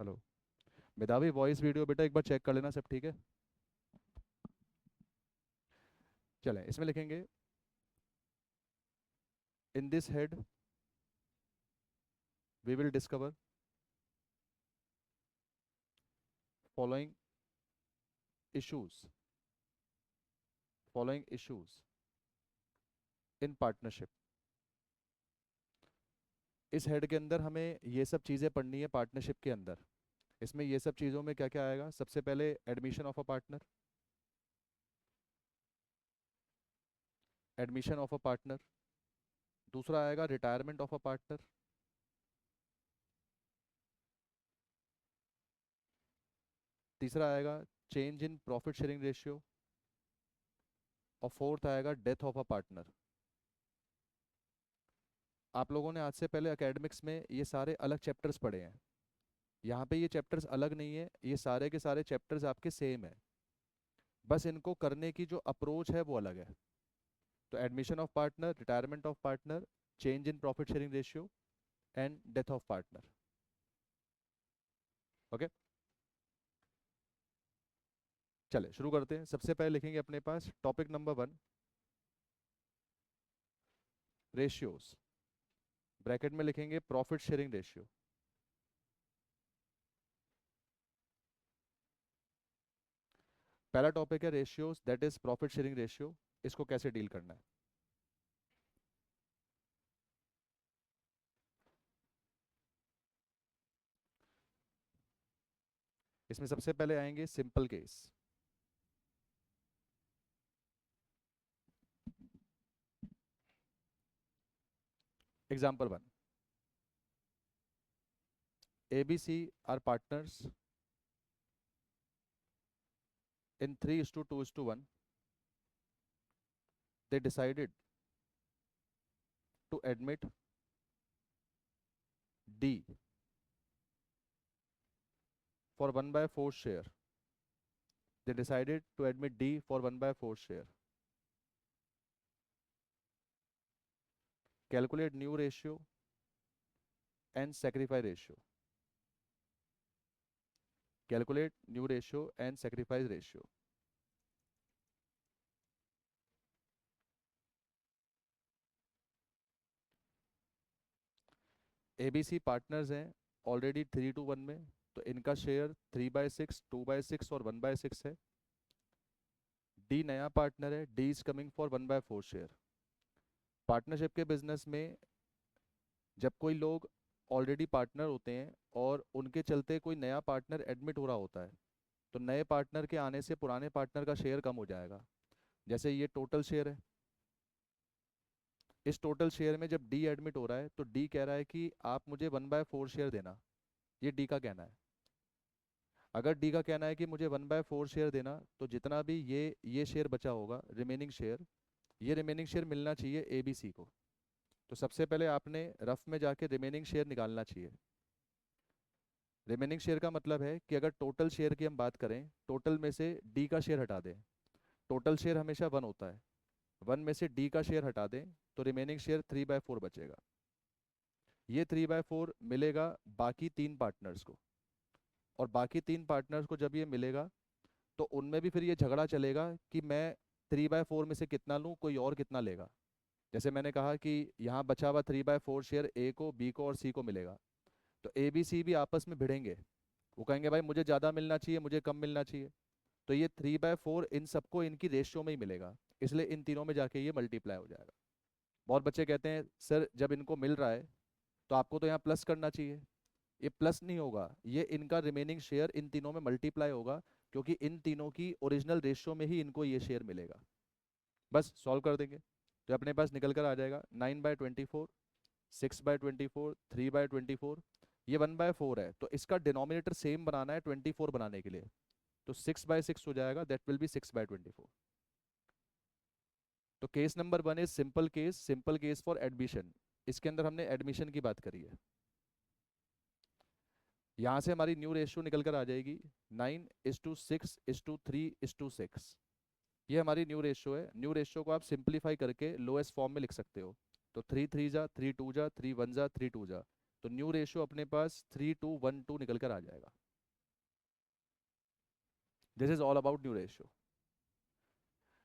Hello. मेधावी voice video बेटा एक बार चेक कर लेना, सब ठीक है? चलें, इसमें लिखेंगे in this head we will discover following issues following issues in partnership. इस हेड के अंदर हमें ये सब चीज़ें पढ़नी है पार्टनरशिप के अंदर। इसमें ये सब चीज़ों में क्या क्या आएगा? सबसे पहले admission of a partner, admission of a partner. दूसरा आएगा रिटायरमेंट ऑफ अ पार्टनर। तीसरा आएगा change in profit sharing ratio. और फोर्थ आएगा डेथ ऑफ अ पार्टनर। आप लोगों ने आज से पहले एकेडमिक्स में ये सारे अलग चैप्टर्स पढ़े हैं। यहाँ पे ये चैप्टर्स अलग नहीं है, ये सारे के सारे चैप्टर्स आपके सेम है। बस इनको करने की जो अप्रोच है वो अलग है। तो admission of partner, retirement of partner, change in profit sharing ratio and death of partner. Okay, चले शुरू करते हैं। सबसे पहले लिखेंगे अपने पास टॉपिक नंबर 1, रेशियोज। ब्रैकेट में लिखेंगे प्रॉफिट शेयरिंग रेशियो। पहला टॉपिक है ratios, that is profit sharing ratio. इसको कैसे डील करना है? इसमें सबसे पहले आएंगे simple case. Example 1, ABC are partners in 3:2:1. They decided to admit D for 1 by 4 share. They decided to admit D for 1 by 4 share. Calculate new ratio and sacrifice ratio. Calculate new ratio and sacrifice ratio. ABC partners हैं already 3:1 में, तो इनका share 3/6, 2/6 और 1/6 है। D नया partner है, D is coming for 1/4 share. Partnership के business में जब कोई लोग ऑलरेडी पार्टनर होते हैं और उनके चलते कोई नया पार्टनर एडमिट हो रहा होता है, तो नए पार्टनर के आने से पुराने पार्टनर का शेयर कम हो जाएगा। जैसे ये टोटल शेयर है। इस टोटल शेयर में जब डी एडमिट हो रहा है तो डी कह रहा है कि आप मुझे 1/4 शेयर देना। ये डी का कहना है। अगर डी का कहना है कि मुझे 1/4 शेयर देना, तो जितना भी ये शेयर बचा होगा, रिमेनिंग शेयर, ये रिमेनिंग शेयर मिलना चाहिए ए बी सी को। तो सबसे पहले आपने रफ में जाके रिमेनिंग शेयर निकालना चाहिए। रिमेनिंग शेयर का मतलब है कि अगर टोटल शेयर की हम बात करें, टोटल में से डी का शेयर हटा दें। टोटल शेयर हमेशा 1 होता है, 1 में से डी का शेयर हटा दें तो रिमेनिंग शेयर 3/4 बचेगा। ये 3/4 मिलेगा बाकी 3 पार्टनर्स को। और बाकी 3 पार्टनर्स को जब ये मिलेगा तो उनमें भी फिर ये झगड़ा चलेगा कि मैं 3/4 में से कितना लूँ, कोई और कितना लेगा। जैसे मैंने कहा कि यहाँ बचा हुआ 3/4 शेयर ए को, बी को और सी को मिलेगा। तो ए बी सी भी आपस में भिड़ेंगे। वो कहेंगे भाई मुझे ज़्यादा मिलना चाहिए, मुझे कम मिलना चाहिए। तो ये 3/4 इन सबको इनकी रेशियो में ही मिलेगा, इसलिए इन तीनों में जाके ये मल्टीप्लाई हो जाएगा। बहुत बच्चे कहते हैं सर जब इनको मिल रहा है तो आपको तो यहाँ प्लस करना चाहिए। ये प्लस नहीं होगा, ये इनका रिमेनिंग शेयर इन तीनों में मल्टीप्लाई होगा, क्योंकि इन तीनों की ओरिजिनल रेशियो में ही इनको ये शेयर मिलेगा। बस सॉल्व कर देंगे तो अपने पास निकल कर आ जाएगा 9/24, 6/24, 3/24। ये 1/4 है तो इसका डिनोमिनेटर सेम बनाना है 24 बनाने के लिए। तो 6/6 हो जाएगा, दैट विल बी 6/24। तो case number 1 is simple case, simple case for admission. इसके अंदर हमने एडमिशन की बात करी है। यहाँ से हमारी न्यू रेशियो निकल कर आ जाएगी 9:6:3:6। ये हमारी न्यू रेशियो है। न्यू रेशियो को आप सिंप्लीफाई करके लोएस्ट फॉर्म में लिख सकते हो। तो 3 3 जा, 3 2 जा, 3 1 जा, 3 2 जा, तो न्यू रेशियो अपने पास 3:1:2 निकल कर आ जाएगा। This is all about new ratio.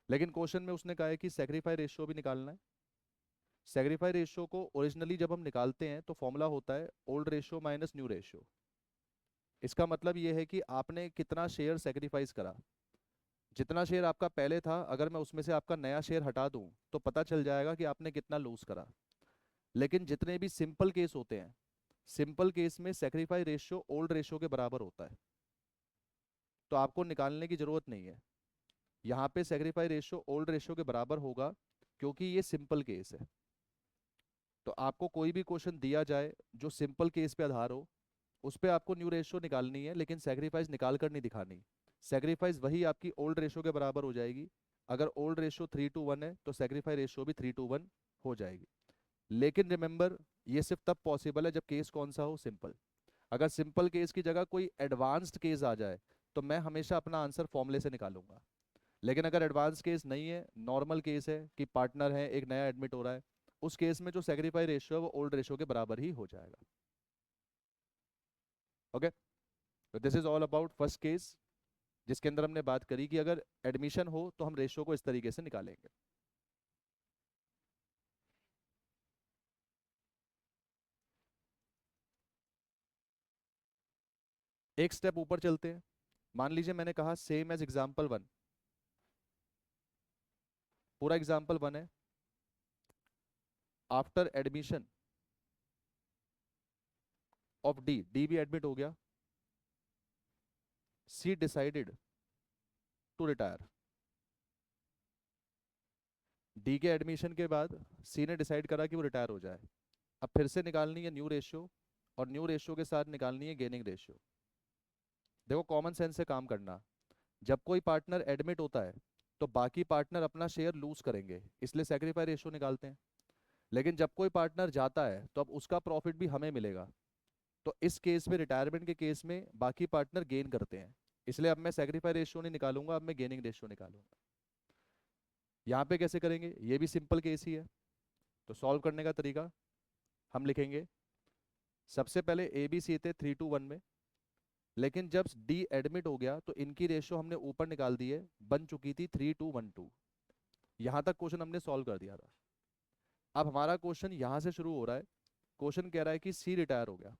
लेकिन क्वेश्चन में उसने कहा है कि सेक्रीफाई रेशियो भी निकालना है। सेक्रीफाई रेशियो को ओरिजिनली जब हम निकालते हैं तो फॉर्मूला होता है old ratio minus new ratio. इसका मतलब ये है कि आपने कितना शेयर सेक्रीफाइस करा। जितना शेयर आपका पहले था, अगर मैं उसमें से आपका नया शेयर हटा दूं तो पता चल जाएगा कि आपने कितना लूज करा। लेकिन जितने भी सिंपल केस होते हैं, सिंपल केस में सेक्रीफाई रेशियो ओल्ड रेशियो के बराबर होता है, तो आपको निकालने की जरूरत नहीं है। यहाँ पे सेक्रीफाई रेशियो ओल्ड रेशियो के बराबर होगा क्योंकि ये सिंपल केस है। तो आपको कोई भी क्वेश्चन दिया जाए जो सिंपल केस पे आधार हो, उस पे आपको न्यू रेशियो निकालनी है, लेकिन सेक्रीफाइस निकाल कर नहीं दिखानी। सेक्रीफाइस वही आपकी ओल्ड रेशियो के बराबर हो जाएगी। अगर ओल्ड रेशियो 3:1 है तो सेक्रीफाई रेशियो भी 3:1 हो जाएगी। लेकिन रिमेंबर, ये सिर्फ तब पॉसिबल है जब केस कौन सा हो, सिंपल। अगर सिंपल केस की जगह कोई एडवांस्ड केस आ जाए तो मैं हमेशा अपना आंसर फॉर्मूले से निकालूंगा। लेकिन अगर एडवांस केस नहीं है, नॉर्मल केस है कि पार्टनर है, एक नया एडमिट हो रहा है, उस केस में जो सेक्रीफाई रेशियो है वो ओल्ड रेशियो के बराबर ही हो जाएगा। ओके, तो this is all about first case, जिसके अंदर हमने बात करी कि अगर एडमिशन हो तो हम रेशियो को इस तरीके से निकालेंगे। एक स्टेप ऊपर चलते हैं। मान लीजिए मैंने कहा सेम एज एग्जाम्पल वन, पूरा एग्जाम्पल वन है। After admission of D, D भी एडमिट हो गया, सी डिसाइडेड टू रिटायर। डी के एडमिशन के बाद सी ने डिसाइड करा कि वो रिटायर हो जाए। अब फिर से निकालनी है न्यू रेशियो, और न्यू रेशियो के साथ निकालनी है गेनिंग रेशियो। देखो, कॉमन सेंस से काम करना। जब कोई पार्टनर एडमिट होता है तो बाकी पार्टनर अपना शेयर लूज करेंगे, इसलिए सेक्रीफाई रेशियो निकालते हैं। लेकिन जब कोई पार्टनर जाता है तो अब उसका प्रॉफिट भी हमें मिलेगा। तो इस केस में, रिटायरमेंट के केस में, बाकी पार्टनर गेन करते हैं, इसलिए अब मैं सेक्रीफाई रेशियो नहीं निकालूंगा, अब मैं गेनिंग रेशियो निकालूंगा। यहाँ पे कैसे करेंगे, ये भी सिंपल केस ही है। तो सॉल्व करने का तरीका हम लिखेंगे, सबसे पहले ए बी सी थे 3:1 में, लेकिन जब डी एडमिट हो गया तो इनकी रेशियो हमने ऊपर निकाल दी है, बन चुकी थी 3:1:2। यहाँ तक क्वेश्चन हमने सॉल्व कर दिया था। अब हमारा क्वेश्चन यहाँ से शुरू हो रहा है। क्वेश्चन कह रहा है कि सी रिटायर हो गया।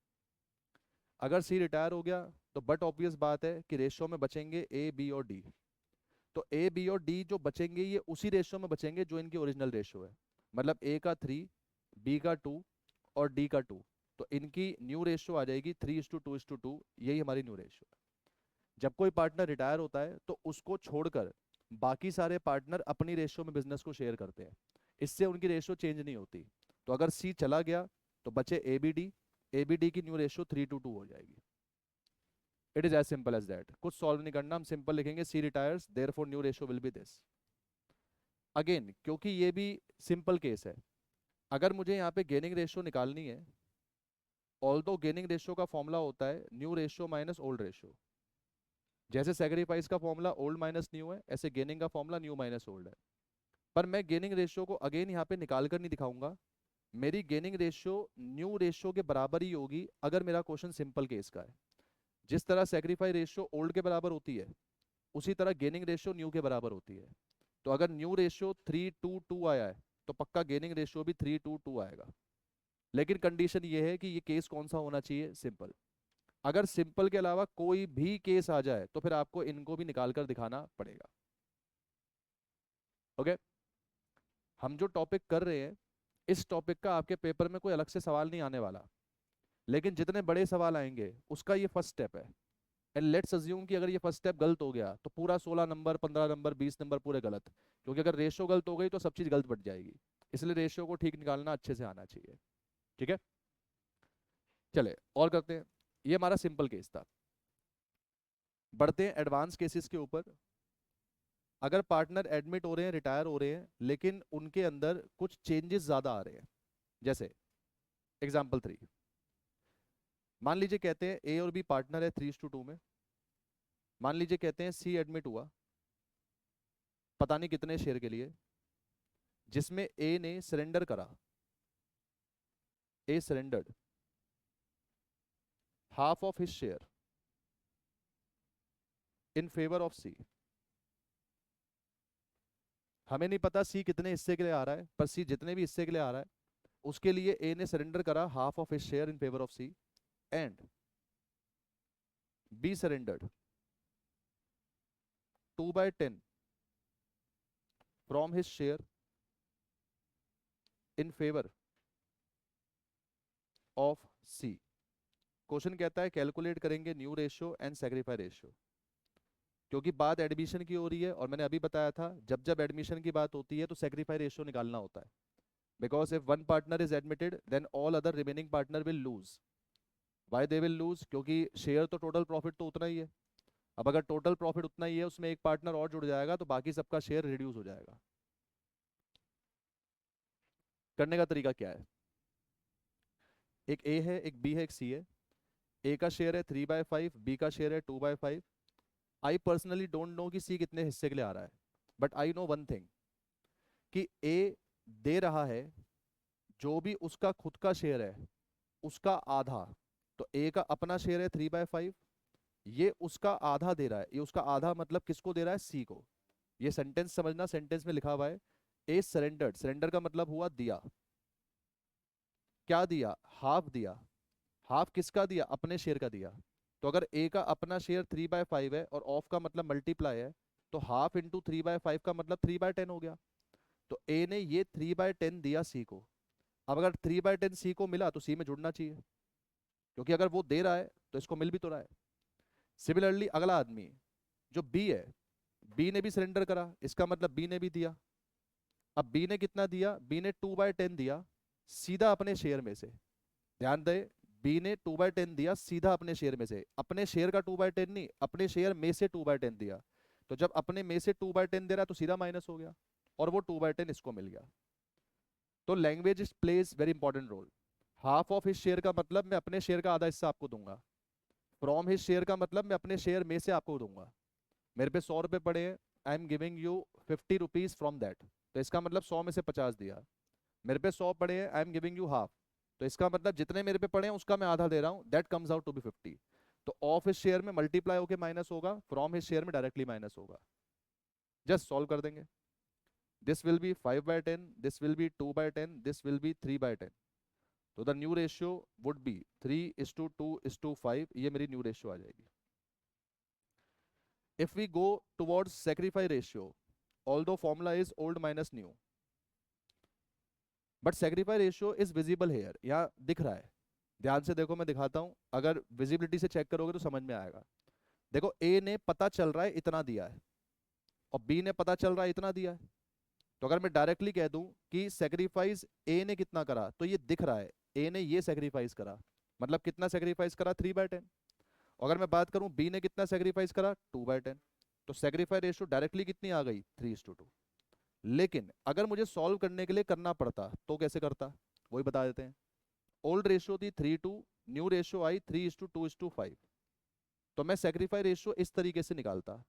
अगर सी रिटायर हो गया तो बट ऑब्वियस बात है कि रेशियो में बचेंगे ए बी और डी। तो ए बी और डी जो बचेंगे ये उसी रेशियो में बचेंगे जो इनकी ओरिजिनल रेशियो है। मतलब ए का 3, बी का 2 और डी का 2। तो इनकी न्यू रेशियो आ जाएगी 3:2:2। यही हमारी न्यू रेशियो है। जब कोई पार्टनर रिटायर होता है तो उसको छोड़कर बाकी सारे पार्टनर अपनी रेशियो में बिजनेस को शेयर करते हैं, इससे उनकी रेशियो चेंज नहीं होती। तो अगर सी चला गया तो बचे ए बी डी की न्यू रेशियो 3:2 हो जाएगी। It is as simple as that, कुछ सॉल्व नहीं करना, हम सिंपल लिखेंगे C retires therefore new ratio will be this. Again, क्योंकि ये भी सिंपल केस है, अगर मुझे यहाँ पे गेनिंग रेशियो निकालनी है, ऑल्दो गेनिंग रेशियो का फॉर्मूला होता है new ratio minus old ratio. जैसे सेक्रीफाइस का फॉर्मूला ओल्ड माइनस न्यू है, ऐसे गेनिंग का फॉर्मूला न्यू माइनस ओल्ड है। पर मैं गेनिंग रेशियो को अगेन यहाँ पे निकाल कर नहीं दिखाऊंगा। मेरी गेनिंग रेशियो न्यू रेशियो के बराबर ही होगी अगर मेरा क्वेश्चन सिंपल केस का है। जिस तरह सेक्रीफाई रेशियो ओल्ड के बराबर होती है, उसी तरह गेनिंग रेशियो न्यू के बराबर होती है। तो अगर न्यू रेशियो 3:2 आया है तो पक्का गेनिंग रेशियो भी 3:2 आएगा। लेकिन कंडीशन ये है कि ये केस कौन सा होना चाहिए, सिंपल। अगर सिंपल के अलावा कोई भी केस आ जाए तो फिर आपको इनको भी निकाल कर दिखाना पड़ेगा। ओके, हम जो टॉपिक कर रहे हैं, इस टॉपिक का आपके पेपर में कोई अलग से सवाल नहीं आने वाला, लेकिन जितने बड़े सवाल आएंगे उसका ये फर्स्ट स्टेप है। एंड लेट्स अज्यूम कि अगर ये फर्स्ट स्टेप गलत हो गया तो पूरा 16 नंबर, 15 नंबर, 20 नंबर पूरे गलत। क्योंकि अगर रेशियो गलत हो गई तो सब चीज गलत बढ़ जाएगी। इसलिए रेशियो को ठीक निकालना अच्छे से आना चाहिए। ठीक है, चले और करते हैं। ये हमारा सिंपल केस था। बढ़ते हैं एडवांस केसेस के ऊपर। अगर पार्टनर एडमिट हो रहे हैं, रिटायर हो रहे हैं, लेकिन उनके अंदर कुछ चेंजेस ज्यादा आ रहे हैं। जैसे एग्जाम्पल 3, मान लीजिए कहते हैं ए और बी पार्टनर है 3:2 में। मान लीजिए कहते हैं सी एडमिट हुआ, पता नहीं कितने शेयर के लिए, जिसमें ए ने सरेंडर करा, ए surrendered. half of his share in favor of C. हमें नहीं पता सी कितने हिस्से के लिए आ रहा है, पर सी जितने भी हिस्से के लिए आ रहा है उसके लिए ए ने सरेंडर करा half of his share in favour of C, and B surrendered 2/10 from his share in favour of C. Question कहता है कैलकुलेट करेंगे new ratio and sacrifice ratio. क्योंकि बात एडमिशन की हो रही है और मैंने अभी बताया था जब जब एडमिशन की बात होती है तो सेक्रीफाई रेशियो निकालना होता है, because if one partner is admitted then all other remaining partner will lose. Why they will lose? क्योंकि शेयर तो टोटल प्रॉफिट तो उतना ही है। अब अगर टोटल प्रॉफिट उतना ही है उसमें एक पार्टनर और जुड़ जाएगा तो बाकी सबका शेयर रिड्यूस हो जाएगा। करने का तरीका क्या है? एक ए है, एक बी है, एक सी है। ए का शेयर है 3/5, बी का शेयर है 2/5। आई पर्सनली डोंट नो कि सी कितने हिस्से के लिए आ रहा है, but I know one thing कि ए दे रहा है जो भी उसका खुद का शेयर है उसका आधा। तो ए का अपना शेयर है 3/5, ये उसका आधा दे रहा है। ये उसका आधा मतलब किसको दे रहा है? सी को। ये सेंटेंस समझना, सेंटेंस में लिखा हुआ है ए सरेंडर्ड। सरेंडर का मतलब हुआ दिया। क्या दिया? हाफ दिया। हाफ किसका दिया? अपने शेयर का दिया। तो अगर ए का अपना शेयर 3/5 है और ऑफ का मतलब मल्टीप्लाई है, तो हाफ इंटू 3/5 का मतलब 3/10 हो गया। तो ए ने ये 3/10 दिया सी को। अब अगर 3/10 सी को मिला तो सी में जुड़ना चाहिए, क्योंकि अगर वो दे रहा है तो इसको मिल भी तो रहा है। सिमिलरली अगला आदमी जो बी है, बी ने भी सरेंडर करा, इसका मतलब बी ने भी दिया। अब बी ने कितना दिया? बी ने 2/10 दिया सीधा अपने शेयर में से। ध्यान दे, बी ने 2/10 दिया सीधा अपने शेयर में से। अपने शेयर का 2/10 नहीं, अपने शेयर में से 2/10 दिया। तो जब अपने में से 2/10 दे रहा तो सीधा माइनस हो गया और वो 2/10 इसको मिल गया। तो language plays very important role. Half of his share का मतलब मैं अपने शेयर का आधा हिस्सा आपको दूंगा। फ्रॉम हिज शेयर का मतलब मैं अपने शेयर में से आपको दूंगा। मेरे पे 100 रुपए पड़े हैं, I am giving you 50 rupees from that, तो इसका मतलब 100 में से 50 दिया। मेरे पे 100 पड़े हैं, I am giving you half, तो इसका मतलब जितने मेरे पे पड़े हैं उसका मैं आधा दे रहा हूँ, that comes out to be 50। तो ऑफ हिज शेयर में मल्टीप्लाई होकर माइनस होगा, फ्रॉम हिज शेयर में डायरेक्टली माइनस होगा। जस्ट सॉल्व कर देंगे। This will be 5/10, this will be 2/10, this will be 3/10। तो the new ratio would be 3:2:5। ये मेरी न्यू रेशियो आ जाएगी। If we go towards sacrifice ratio, although formula is old minus new, but sacrifice ratio is visible here, यहाँ दिख रहा है। ध्यान से देखो, मैं दिखाता हूँ, अगर विजिबिलिटी से चेक करोगे तो समझ में आएगा। देखो, ए ने पता चल रहा है इतना दिया है और बी ने पता चल रहा है इतना दिया है। तो अगर मैं डायरेक्टली कह दूं कि सेक्रीफाइस ए ने कितना करा, तो ये दिख रहा है ए ने ये सेक्रीफाइस करा, मतलब कितना सेक्रीफाइस करा? 3/10। अगर मैं बात करूं बी ने कितना सेक्रीफाइस करा? 2/10। तो सेक्रीफाइस रेशियो डायरेक्टली कितनी आ गई? 3:2। लेकिन अगर मुझे सॉल्व करने के लिए करना पड़ता तो कैसे करता, वही बता देते हैं। ओल्ड रेशियो थी 3:2, न्यू रेशियो आई 3:2:5। तो मैं सेक्रीफाइस रेशियो इस तरीके से निकालता।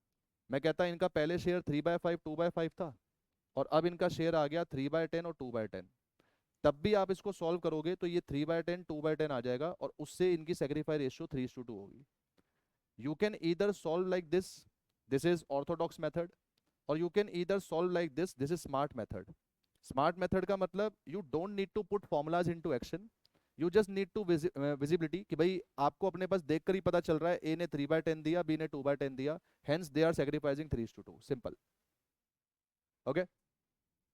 मैं कहता इनका पहले शेयर 3/5 2/5 था और अब इनका शेयर आ गया 3/10 और 2/10। तब भी आप इसको सॉल्व करोगे तो ये 3/10 2/10 आ जाएगा और उससे इनकी सेक्रीफाइस रेशियो 3:2 होगी। You can either solve like this is orthodox method, और you can either solve like this is smart method. Smart method का मतलब you don't need to put formulas into action, you just need to visibility कि भाई आपको अपने पास देखकर ही पता चल रहा है ए ने 3/10 दिया, बी ने 2/10 दिया, hence they are sacrificing 3:2। Simple. Okay,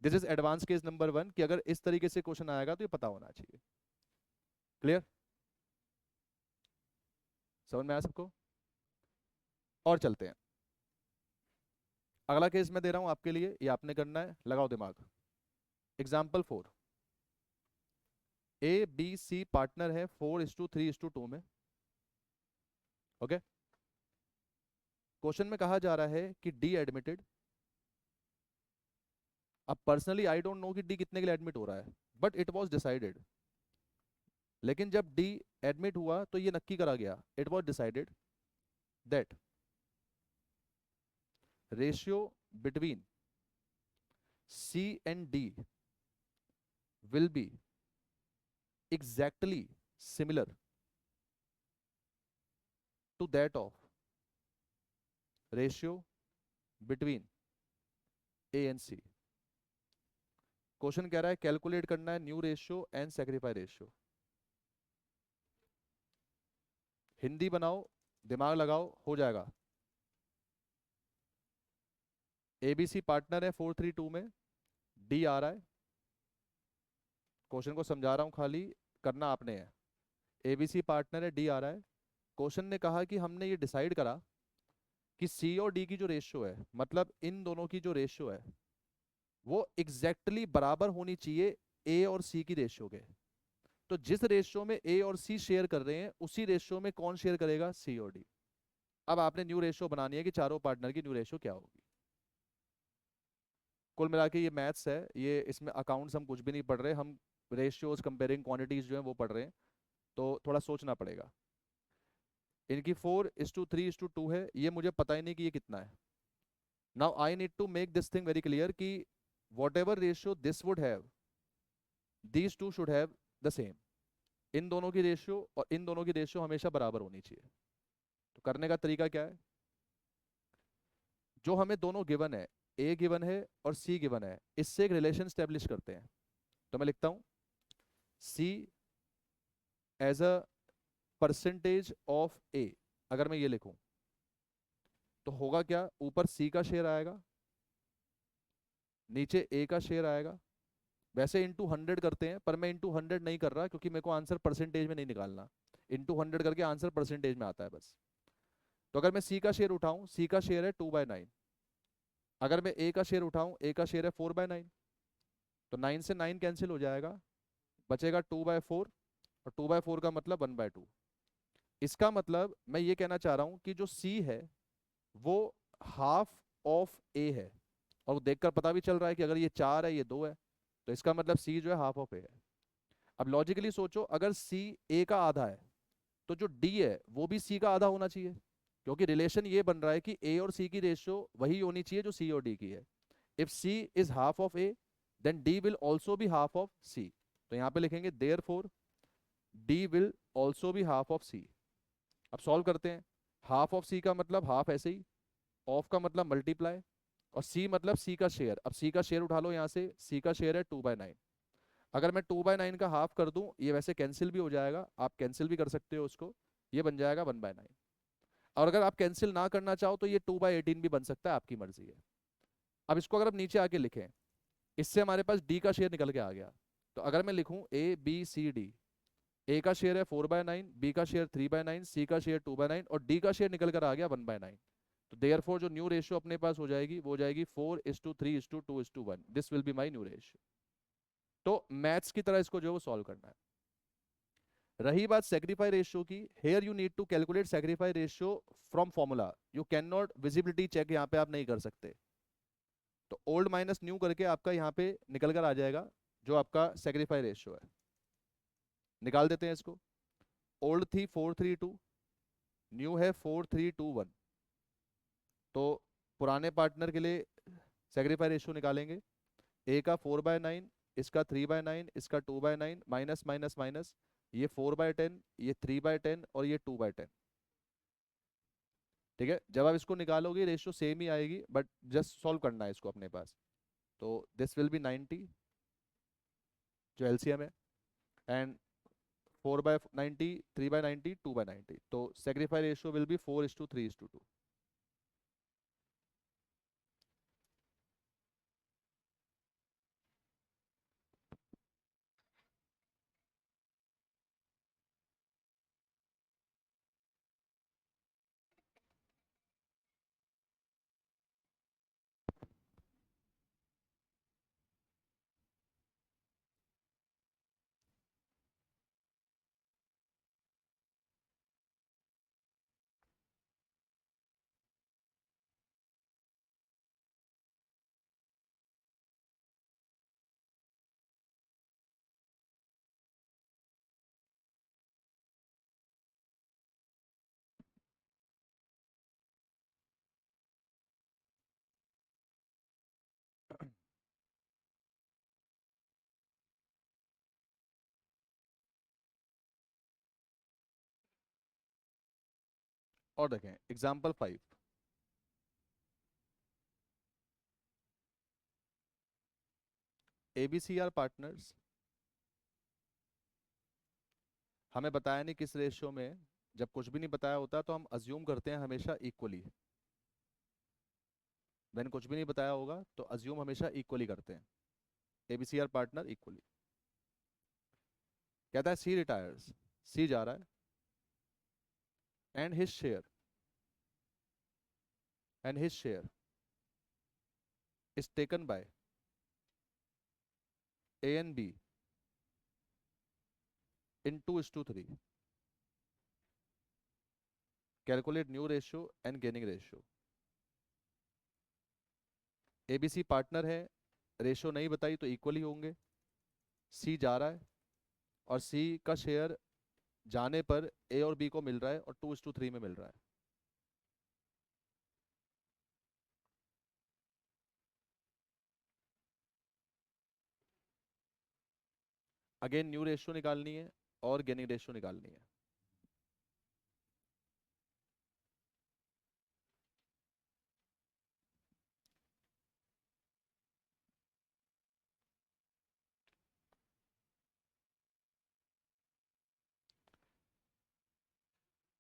this is advance case number 1 कि अगर इस तरीके से क्वेश्चन आएगा तो ये पता होना चाहिए। क्लियर? समझ में आया सबको? और चलते हैं। अगला केस मैं दे रहा हूं आपके लिए, ये आपने करना है, लगाओ दिमाग। Example 4, A B C partner है 4:3:2 में। ओके, क्वेश्चन में कहा जा रहा है कि डी एडमिटेड। अब पर्सनली आई डोंट नो कि डी कितने के लिए एडमिट हो रहा है, बट इट वाज डिसाइडेड। लेकिन जब डी एडमिट हुआ तो ये नक्की करा गया, it was decided that ratio between C and D will be exactly similar to that of ratio between A and C. Question कह रहा है कैलकुलेट करना है new ratio and sacrifice ratio. Hindi बनाओ, दिमाग लगाओ, हो जाएगा। एबीसी पार्टनर है 432 में, डी आ रहा है। क्वेश्चन को समझा रहा हूं, खाली करना आपने है। एबीसी पार्टनर है, डी आ रहा है। क्वेश्चन ने कहा कि हमने ये डिसाइड करा कि सी और डी की जो रेशियो है, मतलब इन दोनों की जो रेशियो है, वो एग्जैक्टली बराबर होनी चाहिए ए और सी की रेशियो के। तो जिस रेशियो में ए और सी शेयर कर रहे हैं, उसी रेशियो में कौन शेयर करेगा, सी और डी। अब आपने न्यू रेशियो बनानी है कि चारों पार्टनर की न्यू रेशियो क्या होगी। कुल मिला के ये मैथ्स है, ये इसमें अकाउंट्स हम कुछ भी नहीं पढ़ रहे, हम रेशियोज कंपेयरिंग क्वांटिटीज जो है वो पढ़ रहे हैं। तो थोड़ा सोचना पड़ेगा। इनकी 4:3:2 है, ये मुझे पता ही नहीं कि ये कितना है। Now I need to make this thing very clear कि whatever ratio this would have, these two should have the same. इन दोनों की रेशियो और इन दोनों की रेशियो हमेशा बराबर होनी चाहिए। तो करने का तरीका क्या है, जो हमें दोनों गिवन है, ए गिवन है और सी गिवन है, इससे एक रिलेशन स्टेब्लिश करते हैं। तो मैं लिखता हूं सी एज अ परसेंटेज ऑफ ए। अगर मैं ये लिखूं तो होगा क्या, ऊपर सी का शेयर आएगा, नीचे ए का शेयर आएगा। वैसे इंटू 100 करते हैं, पर मैं इंटू 100 नहीं कर रहा क्योंकि मेरे को आंसर परसेंटेज में नहीं निकालना। इंटू 100 करके आंसर परसेंटेज में आता है बस। तो अगर मैं सी का शेयर उठाऊं, सी का शेयर है 2/9। अगर मैं ए का शेयर उठाऊं, ए का शेयर है 4/9। तो 9 से 9 कैंसिल हो जाएगा, बचेगा 2/4। और 2/4 का मतलब 1/2। इसका मतलब मैं ये कहना चाह रहा हूं कि जो सी है वो हाफ ऑफ ए है। और वो देखकर पता भी चल रहा है कि अगर ये 4 है, ये 2 है, तो इसका मतलब सी जो है हाफ ऑफ ए है। अब लॉजिकली सोचो, अगर सी ए का आधा है, तो जो डी है वो भी सी का आधा होना चाहिए, क्योंकि रिलेशन ये बन रहा है कि ए और सी की रेशियो वही होनी चाहिए जो सी और डी की है। If C is half of A, then D will also be half of C. तो यहां पे लिखेंगे therefore D will also be half of C. अब सॉल्व करते हैं। हाफ ऑफ सी का मतलब हाफ ऐसे ही, ऑफ का मतलब मल्टीप्लाई, और सी मतलब सी का शेयर। अब सी का शेयर उठा लो यहाँ से, सी का शेयर है 2/9। अगर मैं 2/9 का हाफ कर दूं, ये वैसे कैंसिल भी हो जाएगा, आप कैंसिल भी कर सकते हो उसको, ये बन जाएगा 1/9। और अगर आप कैंसिल ना करना चाहो तो ये 2/18 भी बन सकता है, आपकी मर्जी है। अब इसको अगर आप नीचे आके लिखें, इससे हमारे पास डी का शेयर निकल के आ गया। तो अगर मैं लिखूं ए बी सी डी, ए का शेयर है 4/9, बी का शेयर 3/9, सी का शेयर 2/9 और डी का शेयर निकल कर आ गया 1/9। तो देयरफॉर जो न्यू रेशियो अपने पास हो जाएगी वो हो जाएगी 4:3:2:1। This will be my new ratio. तो मैथ्स की तरह इसको जो है वो सॉल्व करना है। रही बात सेक्रीफाई रेशियो की, here you need to calculate sacrifice ratio from formula. You can not visibility check यहाँ पे आप नहीं कर सकते। तो ओल्ड माइनस न्यू करके आपका यहाँ पे निकल कर आ जाएगा जो आपका सेक्रीफाई रेशियो है। निकाल देते हैं इसको। ओल्ड थी 432, न्यू है 4321। तो पुराने पार्टनर के लिए सेक्रीफाई रेशियो निकालेंगे। ए का 4/9, इसका 3/9, इसका 2/9, माइनस माइनस माइनस, ये 4/10, ये 3/10 और ये 2/10। ठीक है, जब आप इसको निकालोगे रेशियो सेम ही आएगी, बट जस्ट सॉल्व करना है इसको अपने पास। तो दिस विल बी 90 जो एलसीएम है, एंड 4/90, 3/90, 2/90। तो सेक्रीफाई रेशियो विल बी 4:3:2। और देखें एग्जाम्पल 5, ABC आर पार्टनर्स। हमें बताया नहीं किस रेशियो में। जब कुछ भी नहीं बताया होता तो हम अज्यूम करते हैं हमेशा इक्वली। मैंने कुछ भी नहीं बताया होगा तो अज्यूम हमेशा इक्वली करते हैं। ABC are partner equally. कहता है सी रिटायर्स, सी जा रहा है, and his share, and his share is taken by A and B in 2:3. Calculate new ratio and gaining ratio. ABC partner है, रेशियो नहीं बताई तो इक्वली होंगे। सी जा रहा है और सी का शेयर जाने पर ए और बी को मिल रहा है और 2:3 में मिल रहा है। अगेन न्यू रेशियो निकालनी है और गेनिंग रेशियो निकालनी है।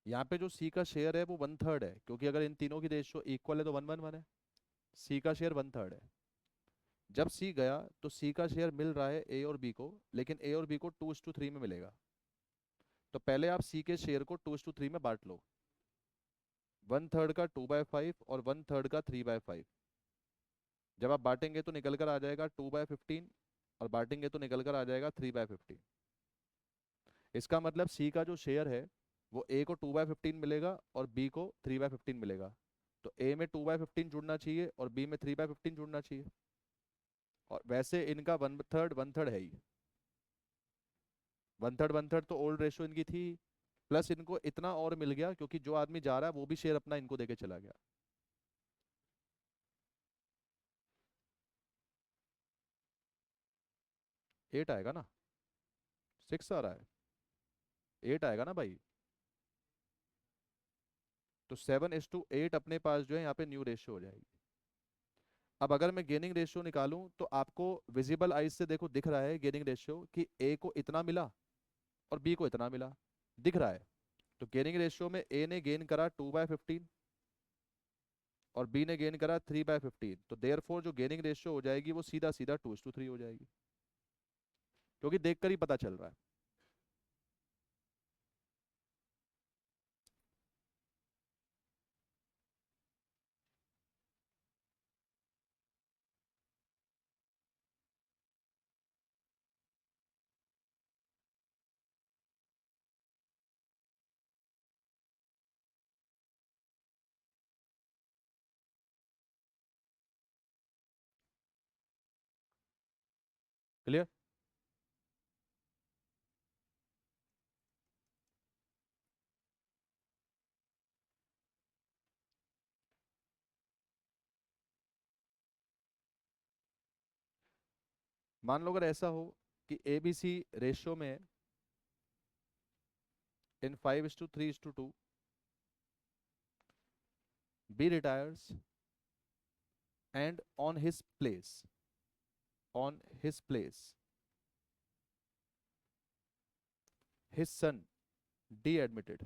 यहाँ पे जो सी का शेयर है वो 1/3 है, क्योंकि अगर इन तीनों की रेशियो इक्वल है तो 1-1-1 है। सी का शेयर 1/3 है। जब सी गया तो सी का शेयर मिल रहा है ए और बी को, लेकिन ए और बी को 2:3 में मिलेगा। तो पहले आप सी के शेयर को 2:3 में बांट लो। 1/3 का 2/5 और 1/3 का 3/5। जब आप बांटेंगे तो निकल कर आ जाएगा 2/15, और बांटेंगे तो निकल कर आ जाएगा 3/15। इसका मतलब सी का जो शेयर है वो ए को 2/15 मिलेगा और बी को 3/15 मिलेगा। तो ए में 2/15 जुड़ना चाहिए और बी में 3/15 जुड़ना चाहिए। और वैसे इनका 1/3 1/3 है ही। 1/3 1/3 तो ओल्ड रेशो इनकी थी। प्लस इनको इतना और मिल गया क्योंकि जो आदमी जा रहा है वो भी शेयर अपना इनको देके चला गया। 8 आएगा ना? 6 आ रहा है? 8 आएगा ना भाई? तो 7:8 अपने पास जो है यहाँ पे न्यू रेशियो हो जाएगी। अब अगर मैं गेनिंग रेशियो निकालूं तो आपको विजिबल आइज से देखो दिख रहा है गेनिंग रेशियो कि ए को इतना मिला और बी को इतना मिला, दिख रहा है। तो गेनिंग रेशियो में ए ने गेन करा 2/15 और बी ने गेन करा 3/15। तो देयरफॉर जो गेनिंग रेशियो हो जाएगी वो सीधा सीधा 2:3 हो जाएगी, क्योंकि देखकर ही पता चल रहा है। क्लियर? मान लो अगर ऐसा हो कि ए बी सी रेशियो में in 5:3:2 B retires and on his place his son de-admitted.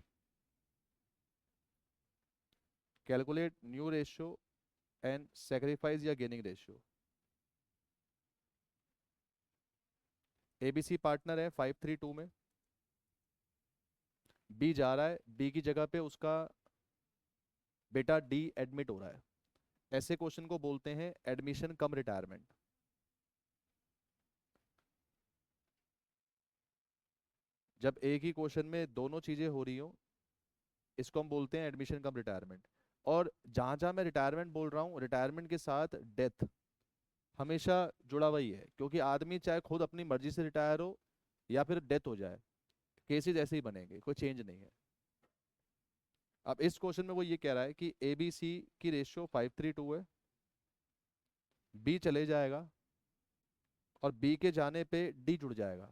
Calculate new ratio and sacrifice या gaining ratio. ABC पार्टनर है 5:3:2 में। बी जा रहा है, बी की जगह पे उसका बेटा डी एडमिट हो रहा है। ऐसे क्वेश्चन को बोलते हैं एडमिशन कम रिटायरमेंट। जब एक ही क्वेश्चन में दोनों चीजें हो रही हो, इसको हम बोलते हैं एडमिशन कम रिटायरमेंट। और जहां जहां मैं रिटायरमेंट बोल रहा हूँ, रिटायरमेंट के साथ डेथ हमेशा जुड़ा हुआ ही है, क्योंकि आदमी चाहे खुद अपनी मर्जी से रिटायर हो या फिर डेथ हो जाए, केसेस ऐसे ही बनेंगे, कोई चेंज नहीं है। अब इस क्वेश्चन में वो ये कह रहा है कि ए बी सी की रेशियो 5:3:2 है। बी चले जाएगा और बी के जाने पे डी जुड़ जाएगा।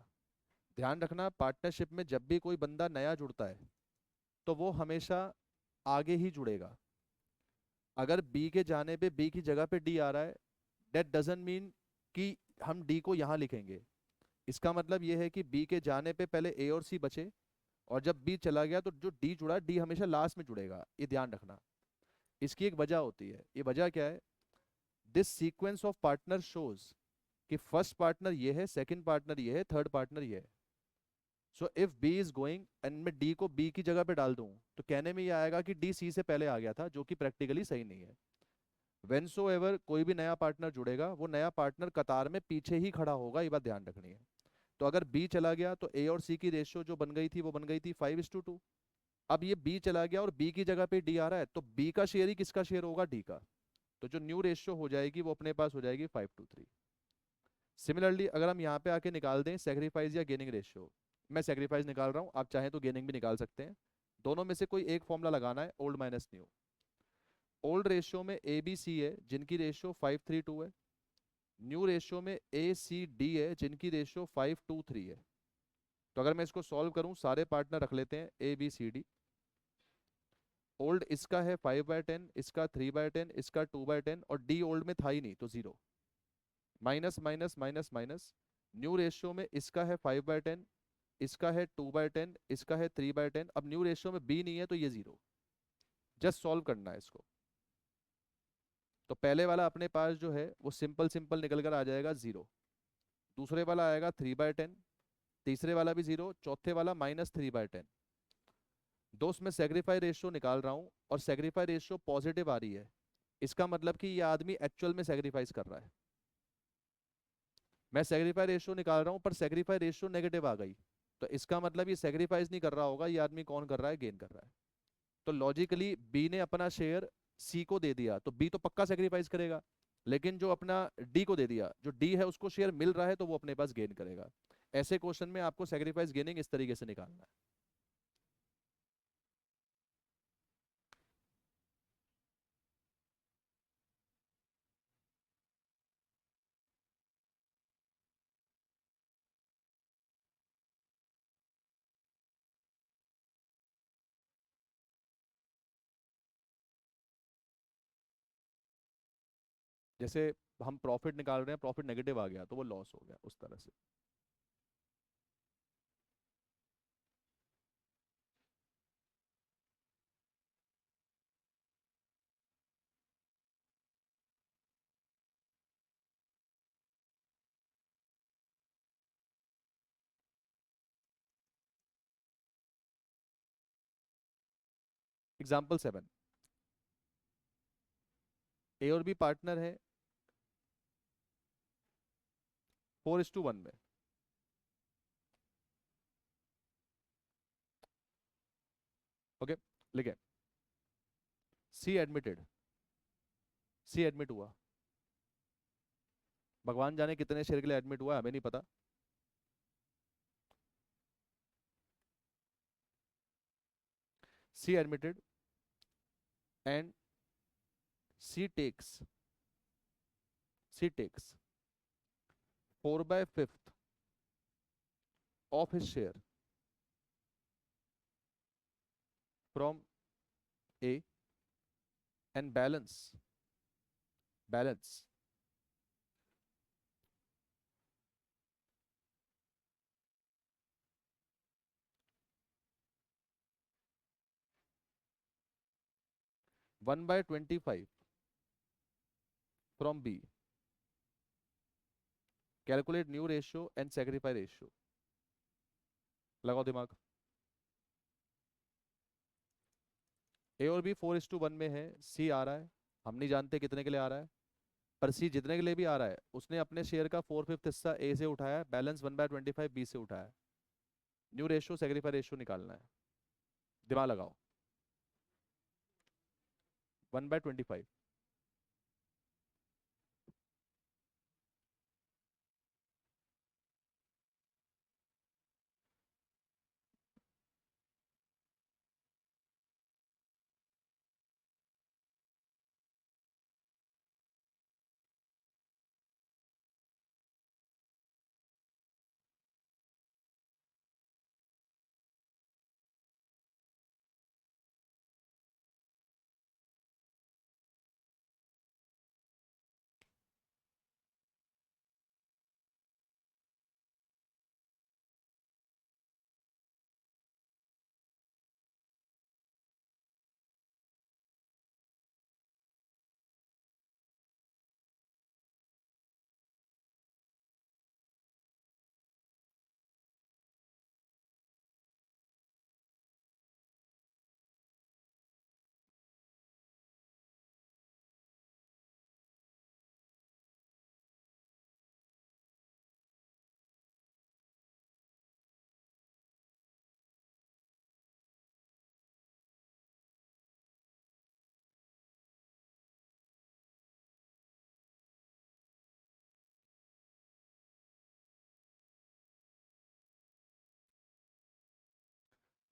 ध्यान रखना, पार्टनरशिप में जब भी कोई बंदा नया जुड़ता है तो वो हमेशा आगे ही जुड़ेगा। अगर बी के जाने पे बी की जगह पे डी आ रहा है, दैट डजंट मीन कि हम डी को यहाँ लिखेंगे। इसका मतलब ये है कि बी के जाने पे पहले ए और सी बचे, और जब बी चला गया तो जो डी जुड़ा, डी हमेशा लास्ट में जुड़ेगा, ये ध्यान रखना। इसकी एक वजह होती है, ये वजह क्या है? This sequence of partner shows कि फर्स्ट पार्टनर ये है, सेकंड पार्टनर ये है, थर्ड पार्टनर ये है। So if B is going and मैं डी को बी की जगह पे डाल दूं, तो कहने में ये आएगा कि डी सी से पहले आ गया था, जो कि प्रैक्टिकली सही नहीं है। वेन सो एवर कोई भी नया पार्टनर जुड़ेगा, वो नया पार्टनर कतार में पीछे ही खड़ा होगा, ये बात ध्यान रखनी है। तो अगर बी चला गया तो ए और सी की रेशियो जो बन गई थी वो बन गई थी 5:2। अब ये बी चला गया और बी की जगह पे डी आ रहा है, तो बी का शेयर ही किसका शेयर होगा? डी का। तो जो न्यू रेशियो हो जाएगी वो अपने पास हो जाएगी 5:3। सिमिलरली अगर हम यहाँ पे आके निकाल दें सेक्रीफाइस या गेनिंग रेशियो, मैं सेक्रीफाइस निकाल रहा हूँ, आप चाहें तो गेनिंग भी निकाल सकते हैं। दोनों में से कोई एक फॉर्मूला लगाना है, old minus new. Old ratio में ए बी सी है जिनकी रेशियो 5:3:2 है। न्यू रेशियो में ए सी डी है जिनकी रेशियो 5:2:3 है। तो अगर मैं इसको सॉल्व करूं, सारे पार्टनर रख लेते हैं A B C D. Old इसका है 5/10, इसका 3/10, इसका 2/10, और डी ओल्ड में था ही नहीं तो zero. Minus minus minus minus. New ratio में इसका है 5/10, इसका है 2/10, इसका है 3/10। अब न्यू रेशियो में बी नहीं है तो ये जीरो। जस्ट सॉल्व करना है इसको। तो पहले वाला अपने पास जो है वो सिंपल सिंपल निकल कर आ जाएगा जीरो। दूसरे वाला आएगा 3/10, तीसरे वाला भी जीरो, चौथे वाला -3/10। दोस्त मैं सेग्रीफाई रेशियो निकाल रहा हूँ और सेग्रीफाई रेशियो पॉजिटिव आ रही है। इसका मतलब कि ये आदमी एक्चुअल में सेग्रीफाइस कर रहा है। मैं सेग्रीफाई रेशियो निकाल रहा हूँ पर सेग्रीफाई रेशियो नेगेटिव आ गई, तो इसका मतलब ये सेग्रीफाइस नहीं कर रहा होगा, ये आदमी कौन कर रहा है? गेन कर रहा है। तो लॉजिकली बी ने अपना शेयर सी को दे दिया तो बी तो पक्का सेग्रीफाइस करेगा, लेकिन जो अपना डी को दे दिया, जो डी है उसको शेयर मिल रहा है तो वो अपने पास गेन करेगा। ऐसे क्वेश्चन में आपको सेग्रीफाइस गेनिंग इस तरीके से निकालना है। जैसे हम प्रॉफिट निकाल रहे हैं, प्रॉफिट नेगेटिव आ गया तो वो लॉस हो गया, उस तरह से। एग्जाम्पल 7, ए और बी पार्टनर है 4:1 में। ओके, लिखे सी एडमिटेड, सी एडमिट हुआ। भगवान जाने कितने शेयर के लिए एडमिट हुआ है, हमें नहीं पता। C admitted and C takes, C takes 4/5 of his share from A and balance 1/25 from B. Calculate new ratio and sacrifice ratio. लगाओ दिमाग। ए और बी 4:1 में है, सी आ रहा है, हम नहीं जानते कितने के लिए आ रहा है, पर सी जितने के लिए भी आ रहा है उसने अपने शेयर का 4/5 हिस्सा ए से उठाया है, बैलेंस 1/25 बी से उठाया है। न्यू रेशियो सेक्रीफाई रेशियो निकालना है, दिमाग लगाओ। 1/25।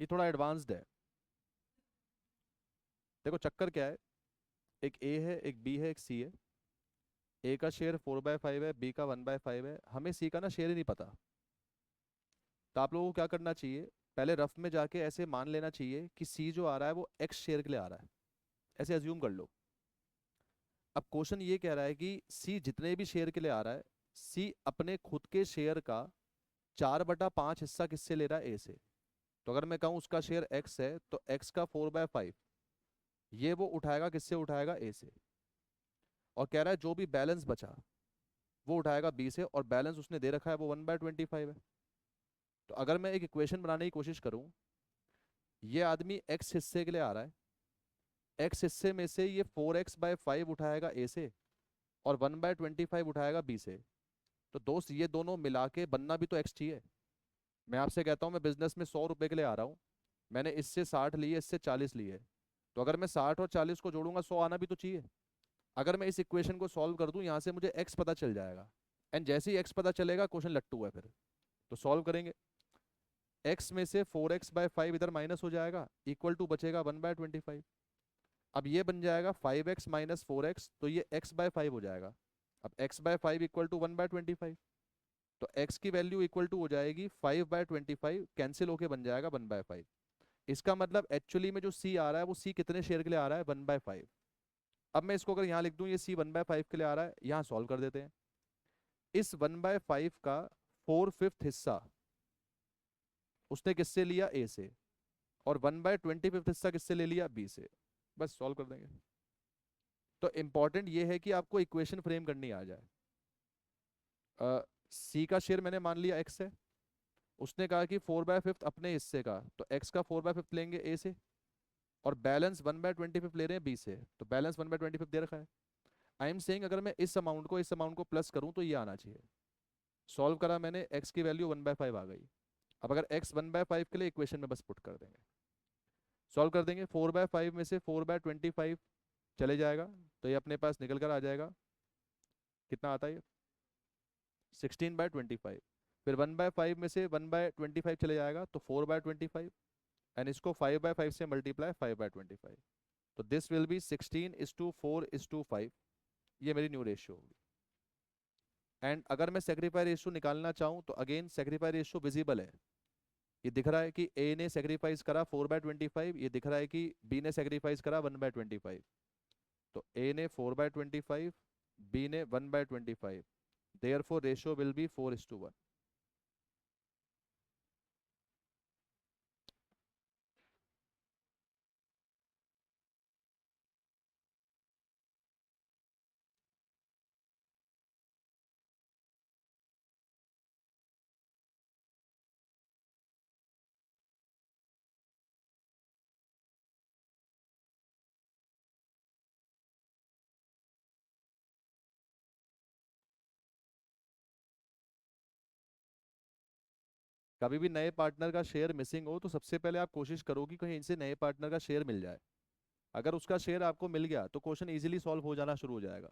ये थोड़ा एडवांस्ड है। देखो चक्कर क्या है, एक ए है, एक बी है, एक सी है। ए का शेयर 4/5 है, बी का 1/5 है, हमें सी का ना शेयर ही नहीं पता। तो आप लोगों को क्या करना चाहिए, पहले रफ में जाके ऐसे मान लेना चाहिए कि सी जो आ रहा है वो एक्स शेयर के लिए आ रहा है, ऐसे अज्यूम कर लो। अब क्वेश्चन ये कह रहा है कि सी जितने भी शेयर के लिए आ रहा है, सी अपने खुद के शेयर का 4/5 हिस्सा किससे ले रहा है, ए से। तो अगर मैं कहूँ उसका शेयर एक्स है तो एक्स का 4/5 ये वो उठाएगा, किससे उठाएगा, ए से। और कह रहा है जो भी बैलेंस बचा वो उठाएगा बी से, और बैलेंस उसने दे रखा है वो 1/25 है। तो अगर मैं एक इक्वेशन बनाने की कोशिश करूं, ये आदमी एक्स हिस्से के लिए आ रहा है, एक्स हिस्से में से ये 4x/5 उठाएगा ए से, और 1/25 उठाएगा बी से। तो दोस्त ये दोनों मिला के बनना भी तो एक्स चाहिए। मैं आपसे कहता हूँ मैं बिजनेस में 100 रुपए के लिए आ रहा हूँ, मैंने इससे 60 लिए, इससे 40 लिए, तो अगर मैं 60 और 40 को जोड़ूंगा 100 आना भी तो चाहिए। अगर मैं इस इक्वेशन को सॉल्व कर दूं, यहाँ से मुझे एक्स पता चल जाएगा। एंड जैसे ही एक्स पता चलेगा क्वेश्चन लट्टू है फिर। तो सॉल्व करेंगे, एक्स में से 4x/5 इधर माइनस हो जाएगा, इक्वल टू बचेगा 1/25। अब ये बन जाएगा 5x माइनस 4x, तो ये x/5 हो जाएगा। अब x/5 इक्वल टू 1/25, तो x की वैल्यू इक्वल टू हो जाएगी 5/25, कैंसिल होके बन जाएगा 1/5। इसका मतलब एक्चुअली में जो c आ रहा है वो c कितने शेयर के लिए आ रहा है, 1/5। अब मैं इसको अगर यहाँ लिख दूं, ये c 1/5 के लिए आ रहा है, यहाँ सॉल्व कर देते हैं। इस 1/5 का 4/5 हिस्सा उसने किससे लिया, ए से, और 1/25 हिस्सा किससे ले लिया, बी से। बस सॉल्व कर देंगे। तो इंपॉर्टेंट ये है कि आपको इक्वेशन फ्रेम करनी आ जाए। सी का शेयर मैंने मान लिया एक्स है, उसने कहा कि 4/5 अपने हिस्से का, तो एक्स का 4/5 लेंगे ए से, और बैलेंस 1/25 ले रहे हैं बी से, तो बैलेंस 1/25 दे रखा है। आई एम सेइंग अगर मैं इस अमाउंट को प्लस करूं तो ये आना चाहिए। सॉल्व करा मैंने, एक्स की वैल्यू 1/5 आ गई। अब अगर एक्स 1/5 के लिए इक्वेशन में बस पुट कर देंगे, सॉल्व कर देंगे, 4/5 में से 4/25 चले जाएगा, तो ये अपने पास निकल कर आ जाएगा। कितना आता है ये, 16/25। फिर 1/5 में से 1/25 चले जाएगा, तो 4/25, एंड इसको 5/5 से मल्टीप्लाई, 5/25। तो दिस विल बी 16:4:5। ये मेरी न्यू रेशियो होगी। एंड अगर मैं सेक्रीफाई रेशियो निकालना चाहूँ तो अगेन सेक्रीफाई रेशियो विजिबल है। ये दिख रहा है कि ए ने सेक्रीफाइस करा 4/25, ये दिख रहा है कि बी ने सेक्रीफाइस करा 1/25। तो ए ने 4/25, बी ने 1/25, देयरफॉर रेशियो विल बी 4:1। कभी भी नए पार्टनर का शेयर मिसिंग हो तो सबसे पहले आप कोशिश करोगे कहीं इनसे नए पार्टनर का शेयर मिल जाए। अगर उसका शेयर आपको मिल गया तो क्वेश्चन इजीली सॉल्व हो जाना शुरू हो जाएगा।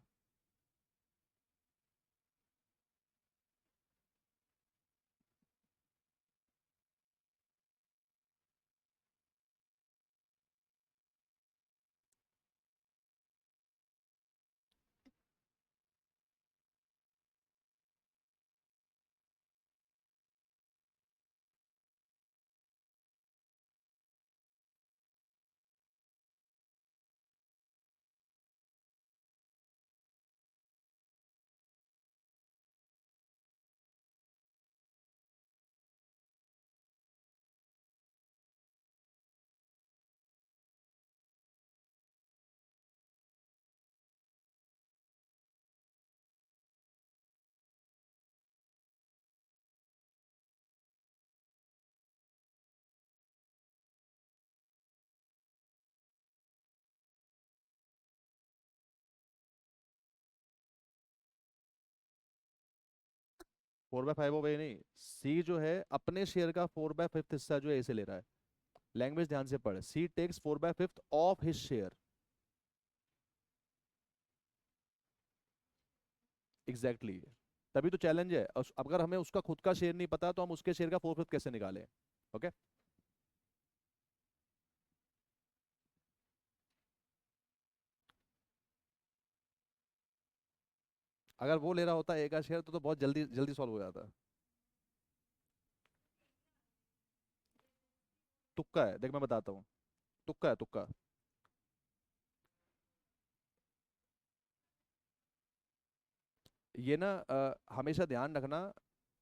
फोर बाय फाइव हो गई नहीं, सी जो है अपने शेयर का 4/5 हिस्सा जो है ऐसे ले रहा है। लैंग्वेज ध्यान से पढ़, C takes 4/5 of his share. Exactly exactly। तभी तो चैलेंज है, अगर हमें उसका खुद का शेयर नहीं पता तो हम उसके शेयर का 4/5 कैसे निकालें। ओके। अगर वो ले रहा होता ए का शेयर तो बहुत जल्दी जल्दी सॉल्व हो जाता। तुक्का है, देख मैं बताता हूँ। तुक्का है, तुक्का। ये ना हमेशा ध्यान रखना,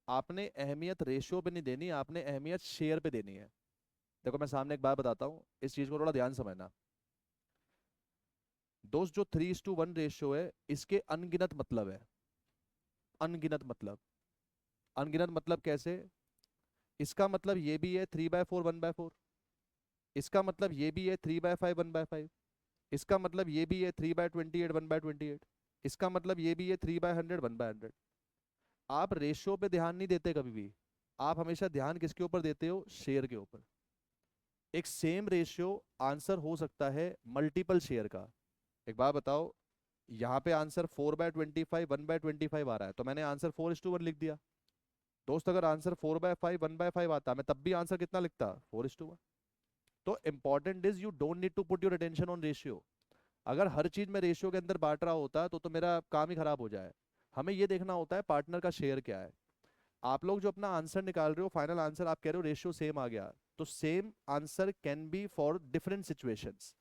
आपने अहमियत रेशियो पे नहीं देनी, आपने अहमियत शेयर पे देनी है। देखो मैं सामने एक बात बताता हूँ, इस चीज को थोड़ा ध्यान से समझना। दोस्त, जो 3:1 रेशियो है, इसके अनगिनत मतलब है। अनगिनत मतलब। अनगिनत मतलब कैसे? इसका मतलब ये भी है 3/4 1/4। इसका मतलब ये भी है 3/5 1/5। इसका मतलब ये भी है 3/28 1/28। इसका मतलब ये भी है 3/100 1/100। आप रेशियो पे ध्यान नहीं देते कभी भी। आप हमेशा ध्यान किसके ऊपर देते हो? शेयर के ऊपर। एक सेम रेशियो आंसर हो सकता है मल्टीपल शेयर का। एक बात बताओ, यहाँ पे आंसर 4/25 1/25 आ रहा है, तो मैंने आंसर 4:1 लिख दिया। दोस्त, अगर आंसर 4/5 1/5 आता मैं तब भी आंसर कितना लिखता? 4:1। तो important is you don't need to put your attention on ratio. अगर हर चीज में रेशियो के अंदर बांट रहा होता तो मेरा काम ही खराब हो जाए। हमें ये देखना होता है पार्टनर का शेयर क्या है। आप लोग जो अपना आंसर निकाल रहे हो, फाइनल आंसर आप कह रहे हो रेशियो सेम आ गया, तो same answer can be for different situations,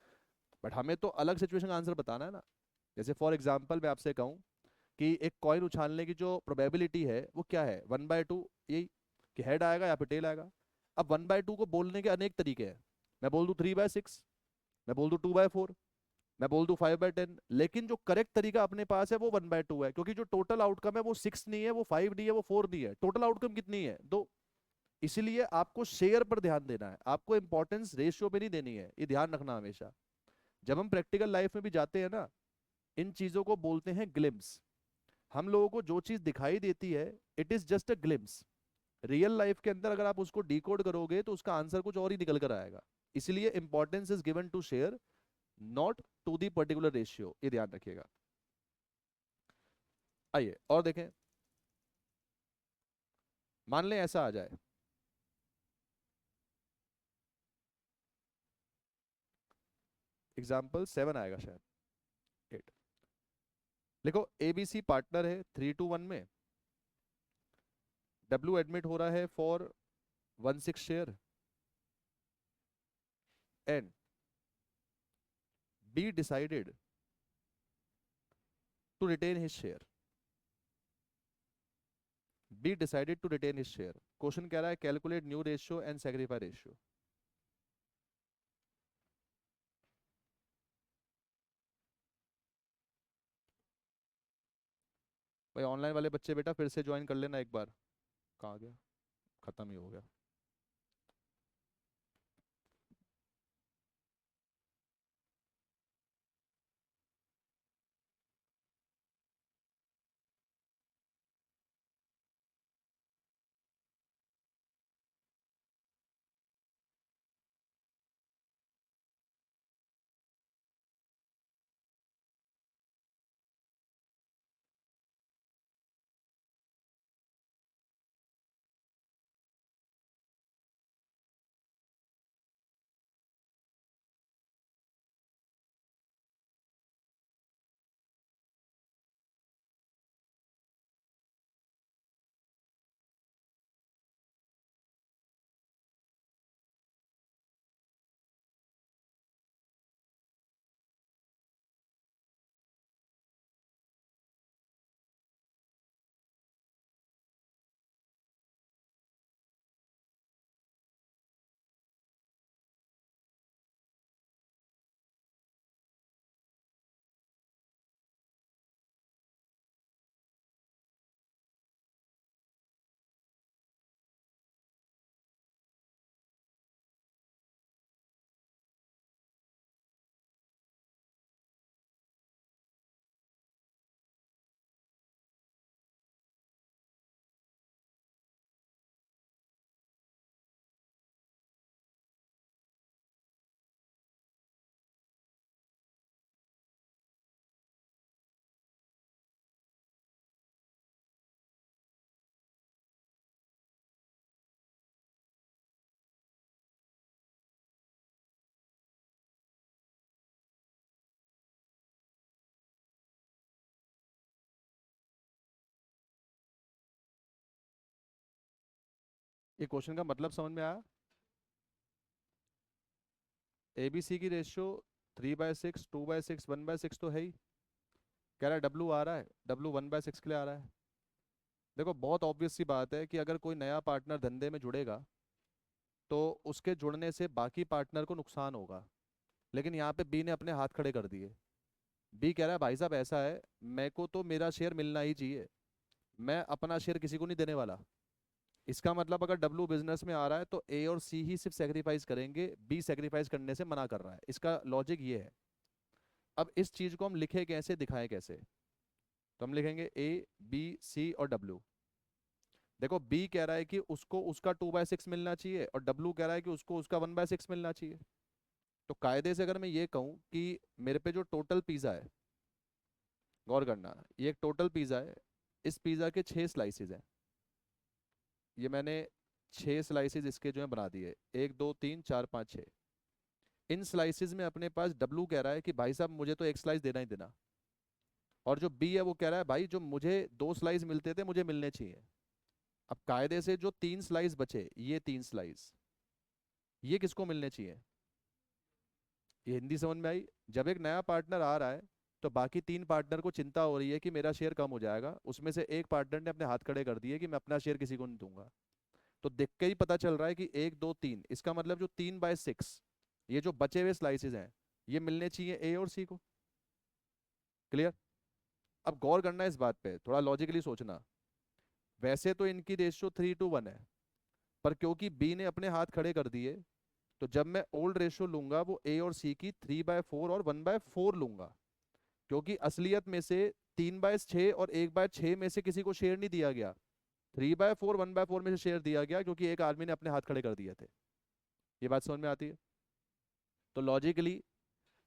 but हमें तो अलग सिचुएशन का आंसर बताना है ना। जैसे फॉर एग्जांपल मैं आपसे कहूँ कि एक कॉइन उछालने की जो प्रोबेबिलिटी है वो क्या है? 1/2, यही कि हेड आएगा या फिर टेल आएगा। अब 1/2 को बोलने के अनेक तरीके हैं। मैं बोल दूं 3/6, मैं बोल दूं 2/4, मैं बोल दूं 5/10, लेकिन जो करेक्ट तरीका अपने पास है वो 1/2 है, क्योंकि जो टोटल आउटकम है वो 6 नहीं है, वो 5 नहीं है, वो 4 नहीं है। टोटल आउटकम कितनी है? 2। इसीलिए आपको शेयर पर ध्यान देना है, आपको इंपॉर्टेंस रेशियो पे नहीं देनी है, ये ध्यान रखना हमेशा। जब हम प्रैक्टिकल लाइफ में भी जाते हैं ना, इन चीजों को बोलते हैं ग्लिम्स। हम लोगों को जो चीज दिखाई देती है, it is just a glimpse. Real life के अंदर अगर आप उसको डिकोड करोगे तो उसका आंसर कुछ और ही निकल कर आएगा। इसलिए importance is given to share, not to the particular ratio, ये ध्यान रखिएगा। आइए और देखें। मान लें ऐसा आ जाए, एग्जाम्पल 7 आएगा शायद, 8। देखो एबीसी पार्टनर है 3:1 में। डब्ल्यू एडमिट हो रहा है for 16 share, and B decided to retain his share. B decided to retain his share. Question कह रहा है calculate new ratio and sacrifice ratio. भाई ऑनलाइन वाले बच्चे बेटा फिर से ज्वाइन कर लेना एक बार। कहाँ गया? खत्म ही हो गया। ये क्वेश्चन का मतलब समझ में आया? ए बी सी की रेशियो 3/6, 2/6, 1/6 तो है ही। कह रहा है डब्लू आ रहा है, डब्लू 1/6 के लिए आ रहा है। देखो बहुत ऑब्वियस सी बात है कि अगर कोई नया पार्टनर धंधे में जुड़ेगा तो उसके जुड़ने से बाकी पार्टनर को नुकसान होगा। लेकिन यहाँ पे बी ने अपने हाथ खड़े कर दिए। बी कह रहा है भाई साहब ऐसा है, मेरे को तो मेरा शेयर मिलना ही चाहिए, मैं अपना शेयर किसी को नहीं देने वाला। इसका मतलब अगर डब्लू बिजनेस में आ रहा है तो ए और सी ही सिर्फ सेक्रीफाइस करेंगे, बी सेक्रीफाइस करने से मना कर रहा है, इसका लॉजिक ये है। अब इस चीज को हम लिखे कैसे, दिखाएं कैसे? तो हम लिखेंगे ए, बी, सी और डब्ल्यू। देखो बी कह रहा है कि उसको उसका 2/6 मिलना चाहिए और डब्ल्यू कह रहा है कि उसको उसका 1/6 मिलना चाहिए। तो कायदे से अगर मैं ये कहूं कि मेरे पे जो टोटल पिज्जा है, गौर करना, ये एक टोटल पिज्जा है, इस पिज्जा के 6 स्लाइसेस हैं। ये मैंने 6 स्लाइसेस इसके जो है बना दिए, 1 2 3 4 5 6। इन स्लाइसेस में अपने पास डब्लू कह रहा है कि भाई साहब मुझे तो एक स्लाइस देना ही देना। और जो बी है वो कह रहा है भाई जो मुझे 2 स्लाइस मिलते थे मुझे मिलने चाहिए। अब कायदे से जो 3 स्लाइस बचे, ये 3 स्लाइस, ये किसको मिलने चाहिए? ये हिंदी समझ में आई? जब एक नया पार्टनर आ रहा है तो बाकी 3 पार्टनर को चिंता हो रही है कि मेरा शेयर कम हो जाएगा, उसमें से एक पार्टनर ने अपने हाथ खड़े कर दिए कि मैं अपना शेयर किसी को नहीं दूंगा। तो देख के ही पता चल रहा है कि 1 2 3, इसका मतलब जो 3/6, ये जो बचे हुए स्लाइसेस हैं, ये मिलने चाहिए ए और सी को। क्लियर? अब गौर करना है इस बात पे, थोड़ा लॉजिकली सोचना। वैसे तो इनकी रेशियो 3:1 है, पर क्योंकि बी ने अपने हाथ खड़े कर दिए, तो जब मैं ओल्ड रेशियो लूंगा वो ए और सी की 3/4 और 1/4 लूंगा। क्योंकि असलियत में से 3/6 और 1/6 में से किसी को शेयर नहीं दिया गया, 3/4 1/4 में से शेयर दिया गया, क्योंकि एक आदमी ने अपने हाथ खड़े कर दिए थे। ये बात समझ में आती है? तो लॉजिकली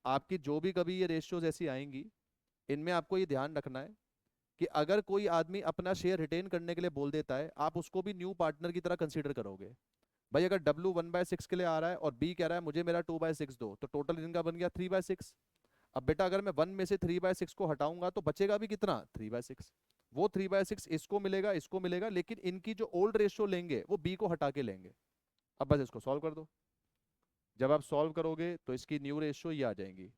आपकी जो भी कभी ये रेशियोज ऐसी आएंगी, इनमें आपको ये ध्यान रखना है कि अगर कोई आदमी अपना शेयर रिटेन करने के लिए बोल देता है, आप उसको भी न्यू पार्टनर की तरह कंसीडर करोगे। भाई अगर डब्ल्यू 1/6 के लिए आ रहा है और बी कह रहा है मुझे मेरा 2/6 दो, तो टोटल इनका बन गया 3/6। अब बेटा अगर मैं 1 में से 3/6 को हटाऊंगा तो बचेगा भी कितना, 3/6। वो 3/6 इसको मिलेगा, इसको मिलेगा, लेकिन इनकी जो ओल्ड रेशियो लेंगे वो बी को हटा के लेंगे। अब बस इसको सॉल्व कर दो। जब आप सॉल्व करोगे तो इसकी न्यू रेशियो ये आ जाएंगी,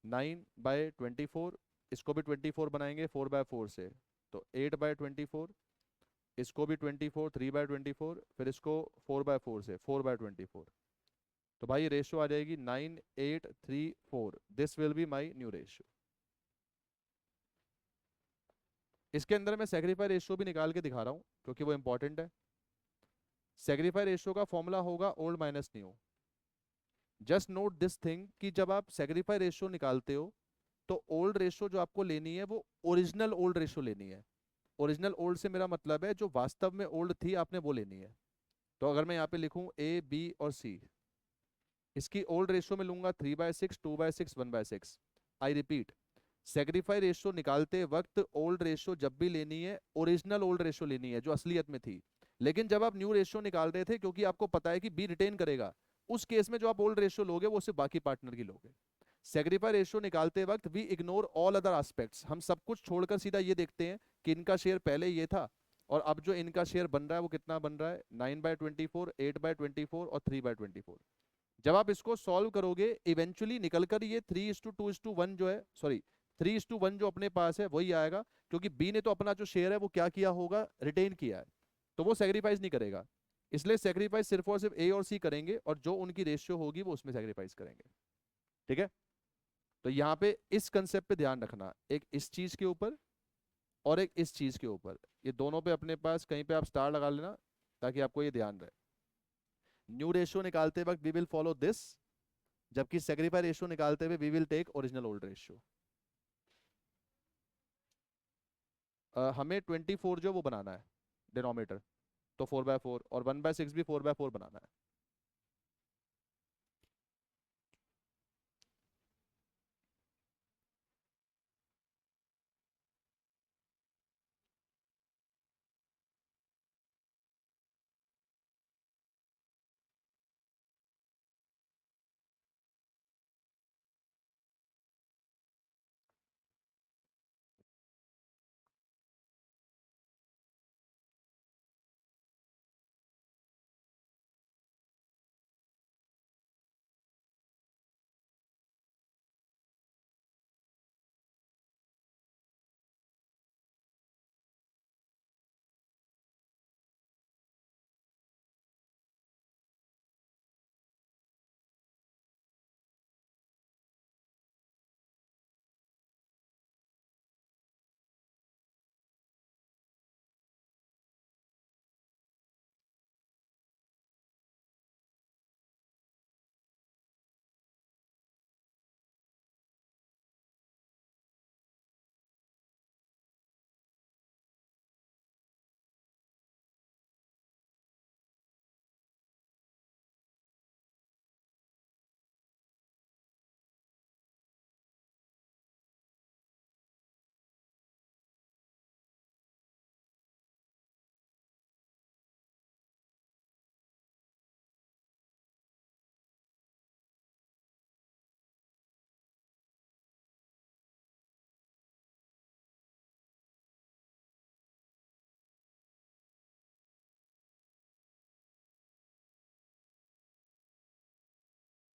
9/24। इसको भी 24 बनाएंगे 4/4 से, तो 8/24। इसको भी 24, 3/24, फिर इसको 4/4 से, 4/24। तो भाई रेशियो आ जाएगी 9 8 3 4। This will be my new ratio. इसके अंदर मैं सेक्रीफाई रेशियो भी निकाल के दिखा रहा हूँ क्योंकि वो इंपॉर्टेंट है। सेक्रीफाई रेशियो का फॉर्मूला होगा old minus new. Just note this thing कि जब आप सेक्रीफाई रेशियो निकालते हो तो ओल्ड रेशियो जो आपको लेनी है वो ओरिजिनल ओल्ड रेशियो लेनी है। ओरिजिनल ओल्ड से मेरा मतलब है जो वास्तव में ओल्ड थी आपने वो लेनी है। तो अगर मैं यहाँ पे लिखूं ए बी और सी, इसकी ओल्ड रेशियो में लूंगा 3/6, 2/6, 1/6। आई रिपीट, सेक्रीफाई रेशियो निकालते वक्त ओल्ड रेशियो जब भी लेनी है ओरिजिनल ओल्ड रेशियो लेनी है जो असलियत में थी। लेकिन जब आप न्यू रेशियो निकाल रहे थे, क्योंकि आपको पता है कि बी रिटेन करेगा, उस केस में जो आप ओल्ड रेशियो लोगे वो सिर्फ बाकी पार्टनर की लोगे। सेक्रीफाई रेशियो निकालते वक्त we ignore all other aspects, हम सब कुछ छोड़कर सीधा ये देखते हैं कि इनका शेयर पहले ये था और अब जो इनका शेयर बन रहा है वो कितना बन रहा है, 9/24, 8/24 और 3/24। जब आप इसको सॉल्व करोगे इवेंचुअली निकलकर ये 3:2:1 जो है, सॉरी 3:1 जो अपने पास है वही आएगा, क्योंकि बी ने तो अपना जो शेयर है वो क्या किया होगा, रिटेन किया है, तो वो सेक्रीफाइस नहीं करेगा। इसलिए सेक्रीफाइस सिर्फ और सिर्फ ए और सी करेंगे और जो उनकी रेशियो होगी वो उसमें सेक्रीफाइस करेंगे। ठीक है? तो यहाँ पे इस कंसेप्ट पे ध्यान रखना, एक इस चीज के ऊपर और एक इस चीज के ऊपर, ये दोनों पे अपने पास कहीं पे आप स्टार लगा लेना ताकि आपको ये ध्यान रहे। न्यू रेशियो निकालते वक्त वी विल फॉलो दिस, जबकि सेक्रीफाई रेशियो निकालते हुए we will take original old ratio. हमें 24 जो वो बनाना है डिनोमिनेटर, तो 4/4, और 1/6 भी 4/4 बनाना है।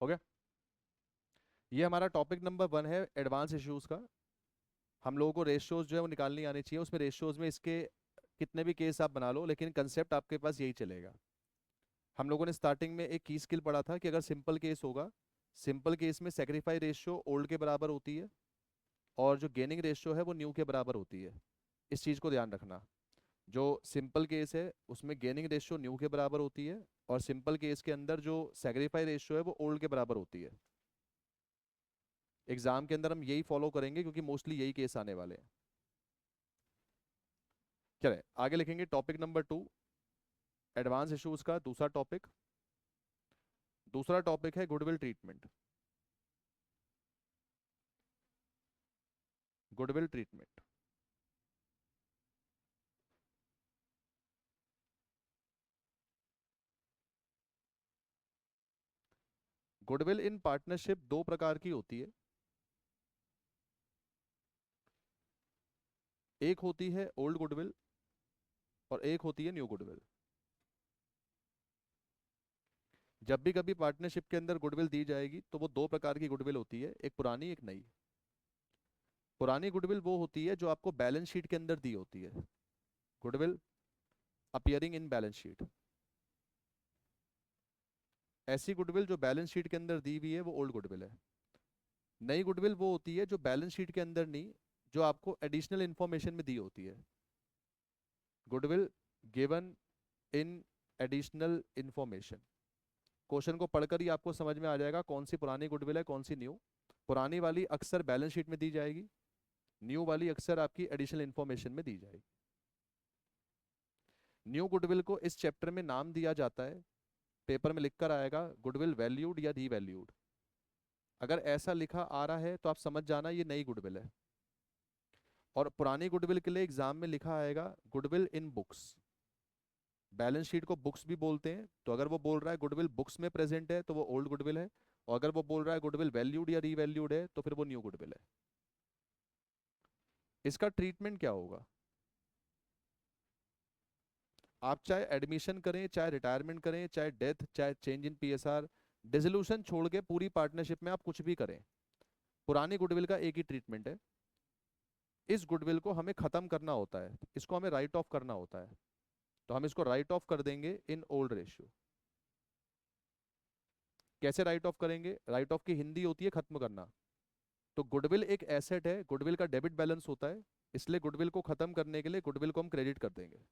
हो गया। ये हमारा टॉपिक नंबर 1 है एडवांस इश्यूज का। हम लोगों को रेशियोज जो है वो निकालनी आनी चाहिए। उसमें रेशियोज में इसके कितने भी केस आप बना लो, लेकिन कंसेप्ट आपके पास यही चलेगा। हम लोगों ने स्टार्टिंग में एक की स्किल पढ़ा था कि अगर सिंपल केस होगा, सिंपल केस में सेक्रीफाई रेशियो ओल्ड के बराबर होती है और जो गेनिंग रेशियो है वो न्यू के बराबर होती है। इस चीज़ को ध्यान रखना। जो सिंपल केस है उसमें गेनिंग रेशियो न्यू के बराबर होती है, और सिंपल केस के अंदर जो सेक्रीफाई रेशियो है वो ओल्ड के बराबर होती है। एग्जाम के अंदर हम यही फॉलो करेंगे क्योंकि मोस्टली यही केस आने वाले हैं। चले आगे लिखेंगे टॉपिक नंबर 2, एडवांस इश्यूज का दूसरा टॉपिक। दूसरा टॉपिक है goodwill treatment. Goodwill treatment. Goodwill in partnership दो प्रकार की होती है। एक होती है ओल्ड गुडविल और एक होती है न्यू गुडविल। जब भी कभी पार्टनरशिप के अंदर गुडविल दी जाएगी तो वो दो प्रकार की गुडविल होती है, एक पुरानी एक नई। पुरानी गुडविल वो होती है जो आपको बैलेंस शीट के अंदर दी होती है। Goodwill appearing in balance sheet. ऐसी गुडविल जो बैलेंस शीट के अंदर दी हुई है वो ओल्ड गुडविल है। नई गुडविल वो होती है जो बैलेंस शीट के अंदर नहीं, जो आपको एडिशनल इंफॉर्मेशन में दी होती है। Goodwill given in additional information. Question को पढ़कर ही आपको समझ में आ जाएगा कौन सी पुरानी गुडविल है कौन सी न्यू। पुरानी वाली अक्सर बैलेंस शीट में दी जाएगी, न्यू वाली अक्सर आपकी एडिशनल इंफॉर्मेशन में दी जाएगी। न्यू गुडविल को इस चैप्टर में नाम दिया जाता है, पेपर में लिखकर आएगा गुडविल वैल्यूड या रीवैल्यूड। अगर ऐसा लिखा आ रहा है तो आप समझ जाना ये नई गुडविल है। और पुरानी गुडविल के लिए एग्जाम में लिखा आएगा goodwill in books. Balance sheet को बुक्स भी बोलते हैं, तो अगर वो बोल रहा है गुडविल बुक्स में प्रेजेंट है तो वो ओल्ड गुडविल है, और अगर वो बोल रहा है गुडविल वैल्यूड या रीवैल्यूड है तो फिर वो न्यू गुडविल है। इसका ट्रीटमेंट क्या होगा? आप चाहे एडमिशन करें, चाहे रिटायरमेंट करें, चाहे डेथ, चाहे चेंज इन पीएसआर, डिसोल्यूशन छोड़ के पूरी पार्टनरशिप में आप कुछ भी करें, पुरानी गुडविल का एक ही ट्रीटमेंट है। इस गुडविल को हमें खत्म करना होता है, इसको हमें राइट ऑफ करना होता है। तो हम इसको राइट ऑफ कर देंगे इन ओल्ड रेशियो। कैसे राइट ऑफ करेंगे? राइट ऑफ की हिंदी होती है खत्म करना। तो गुडविल एक एसेट है, गुडविल का डेबिट बैलेंस होता है, इसलिए गुडविल को खत्म करने के लिए गुडविल को हम क्रेडिट कर देंगे।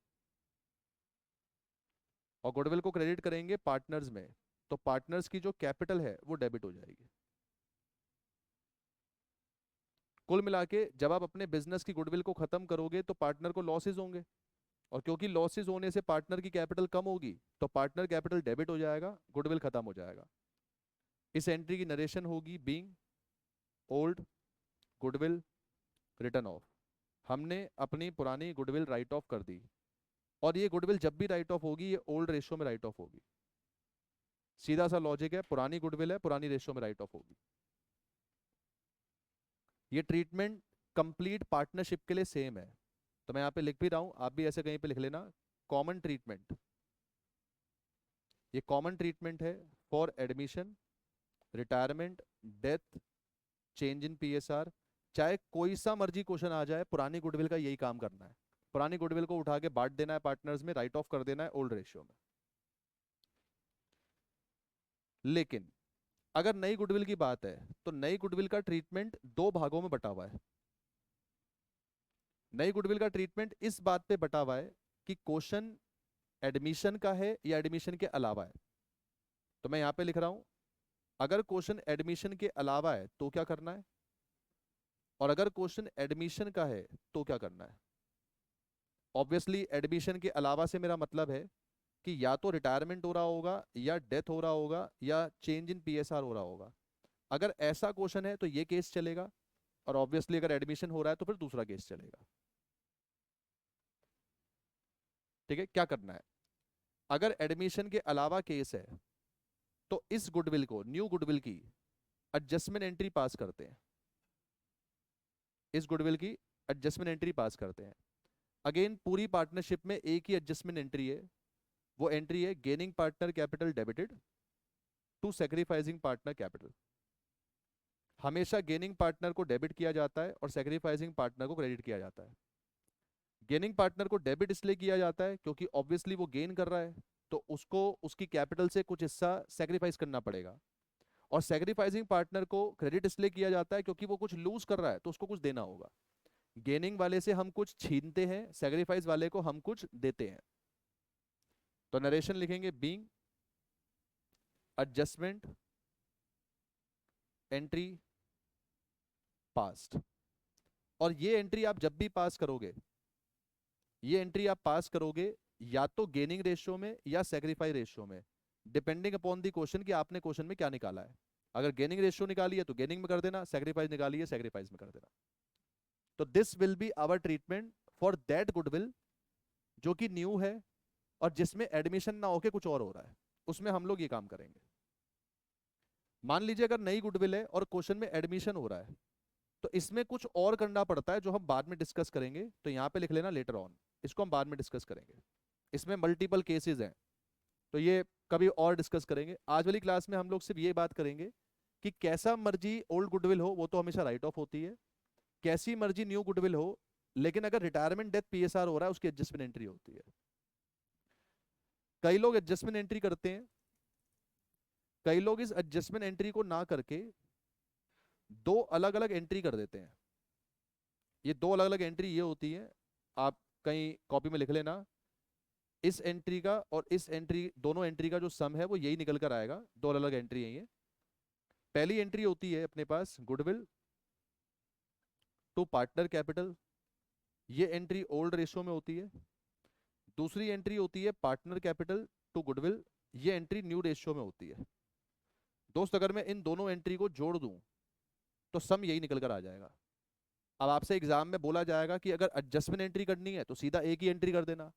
और गुडविल को क्रेडिट करेंगे पार्टनर्स में, तो पार्टनर्स की जो कैपिटल है वो डेबिट हो जाएगी। कुल मिला के जब आप अपने बिजनेस की गुडविल को खत्म करोगे तो पार्टनर को लॉसेज होंगे, और क्योंकि लॉसेज होने से पार्टनर की कैपिटल कम होगी तो पार्टनर कैपिटल डेबिट हो जाएगा, गुडविल खत्म हो जाएगा। इस एंट्री की नरेशन होगी being old goodwill return of. हमने अपनी पुरानी गुडविल राइट ऑफ कर दी, और ये गुडविल जब भी राइट ऑफ होगी ये ओल्ड रेशियो में राइट ऑफ होगी। सीधा सा लॉजिक है, पुरानी गुडविल है पुरानी रेशियो में राइट ऑफ होगी। ये ट्रीटमेंट कंप्लीट पार्टनरशिप के लिए सेम है, तो मैं यहाँ पे लिख भी रहा हूँ, आप भी ऐसे कहीं पे लिख लेना। कॉमन ट्रीटमेंट, ये कॉमन ट्रीटमेंट है for admission, retirement, death, change in PSR. चाहे कोई सा मर्जी क्वेश्चन आ जाए, पुरानी गुडविल का यही काम करना है। पुरानी गुडविल को उठा के बांट देना है पार्टनर्स में, राइट ऑफ कर देना है ओल्ड रेशियो में। लेकिन अगर नई गुडविल की बात है तो नई गुडविल का ट्रीटमेंट दो भागों में बटा हुआ है। नई गुडविल का ट्रीटमेंट इस बात पे बटा हुआ है कि क्वेश्चन एडमिशन का है या एडमिशन के अलावा है। तो मैं यहां पे लिख रहा हूं, अगर क्वेश्चन एडमिशन के अलावा है तो क्या करना है, और अगर क्वेश्चन एडमिशन का है तो क्या करना है। ऑब्वियसली एडमिशन के अलावा से मेरा मतलब है कि या तो रिटायरमेंट हो रहा होगा, या डेथ हो रहा होगा, या चेंज इन पीएसआर हो रहा होगा। अगर ऐसा क्वेश्चन है तो ये केस चलेगा, और ऑब्वियसली अगर एडमिशन हो रहा है तो फिर दूसरा केस चलेगा। ठीक है, क्या करना है? अगर एडमिशन के अलावा केस है तो इस गुडविल को, न्यू गुडविल की एडजस्टमेंट एंट्री पास करते हैं। इस गुडविल की एडजस्टमेंट एंट्री पास करते हैं। अगेन पूरी पार्टनरशिप में एक ही एडजस्टमेंट एंट्री है, वो एंट्री है gaining partner capital debited, to sacrificing partner capital. हमेशा गेनिंग पार्टनर को डेबिट किया जाता है और सेक्रीफाइसिंग पार्टनर को क्रेडिट किया जाता है। गेनिंग पार्टनर को डेबिट इसलिए किया जाता है क्योंकि ऑब्वियसली वो गेन कर रहा है, तो उसको उसकी कैपिटल से कुछ हिस्सा सेक्रीफाइस करना पड़ेगा। और सेक्रीफाइसिंग पार्टनर को क्रेडिट इसलिए किया जाता है क्योंकि वो कुछ लूज कर रहा है, तो उसको कुछ देना होगा। गेनिंग वाले से हम कुछ छीनते हैं, सेक्रीफाइस वाले को हम कुछ देते हैं। तो नरेशन लिखेंगे बीइंग एडजस्टमेंट एंट्री पास्ट। और ये एंट्री आप जब भी पास करोगे, ये एंट्री आप पास करोगे या तो गेनिंग रेशियो में या सेक्रीफाइस रेशियो में, डिपेंडिंग अपॉन दी क्वेश्चन कि आपने क्वेश्चन में क्या निकाला है। अगर गेनिंग रेशियो निकाली है तो गेनिंग में कर देना, सेक्रीफाइस निकाली है सेक्रीफाइस में कर देना। तो this will be our treatment for that goodwill जो कि न्यू है और जिसमें एडमिशन ना होके कुछ और हो रहा है, उसमें हम लोग ये काम करेंगे। मान लीजिए अगर नई गुडविल है और क्वेश्चन में एडमिशन हो रहा है, तो इसमें कुछ और करना पड़ता है जो हम बाद में डिस्कस करेंगे। तो यहां पे लिख लेना लेटर ऑन, इसको हम बाद में डिस्कस करेंगे। इसमें मल्टीपल केसेस हैं, तो ये कभी और डिस्कस करेंगे। आज वाली क्लास में हम लोग सिर्फ ये बात करेंगे कि कैसा मर्जी ओल्ड गुडविल हो वो तो हमेशा राइट ऑफ होती है, कैसी मर्जी न्यू गुडविल हो, लेकिन अगर रिटायरमेंट डेथ पीएसआर हो रहा है उसकी एडजस्टमेंट एंट्री होती है। कई लोग एडजस्टमेंट एंट्री करते हैं, कई लोग इस एडजस्टमेंट एंट्री को ना करके दो अलग अलग एंट्री कर देते हैं। ये दो अलग अलग एंट्री ये होती है, आप कहीं कॉपी में लिख लेना, इस एंट्री का और इस एंट्री, दोनों एंट्री का जो सम है वो यही निकल कर आएगा। दो अलग अलग एंट्री है ये। पहली एंट्री होती है अपने पास गुडविल टू पार्टनर कैपिटल, ये एंट्री ओल्ड रेशियो में होती है। दूसरी एंट्री होती है पार्टनर कैपिटल टू गुडविल, ये एंट्री न्यू रेशियो में होती है। दोस्त अगर मैं इन दोनों एंट्री को जोड़ दूं तो सम यही निकल कर आ जाएगा। अब आपसे एग्जाम में बोला जाएगा कि अगर एडजस्टमेंट एंट्री करनी है तो सीधा एक ही एंट्री कर देना,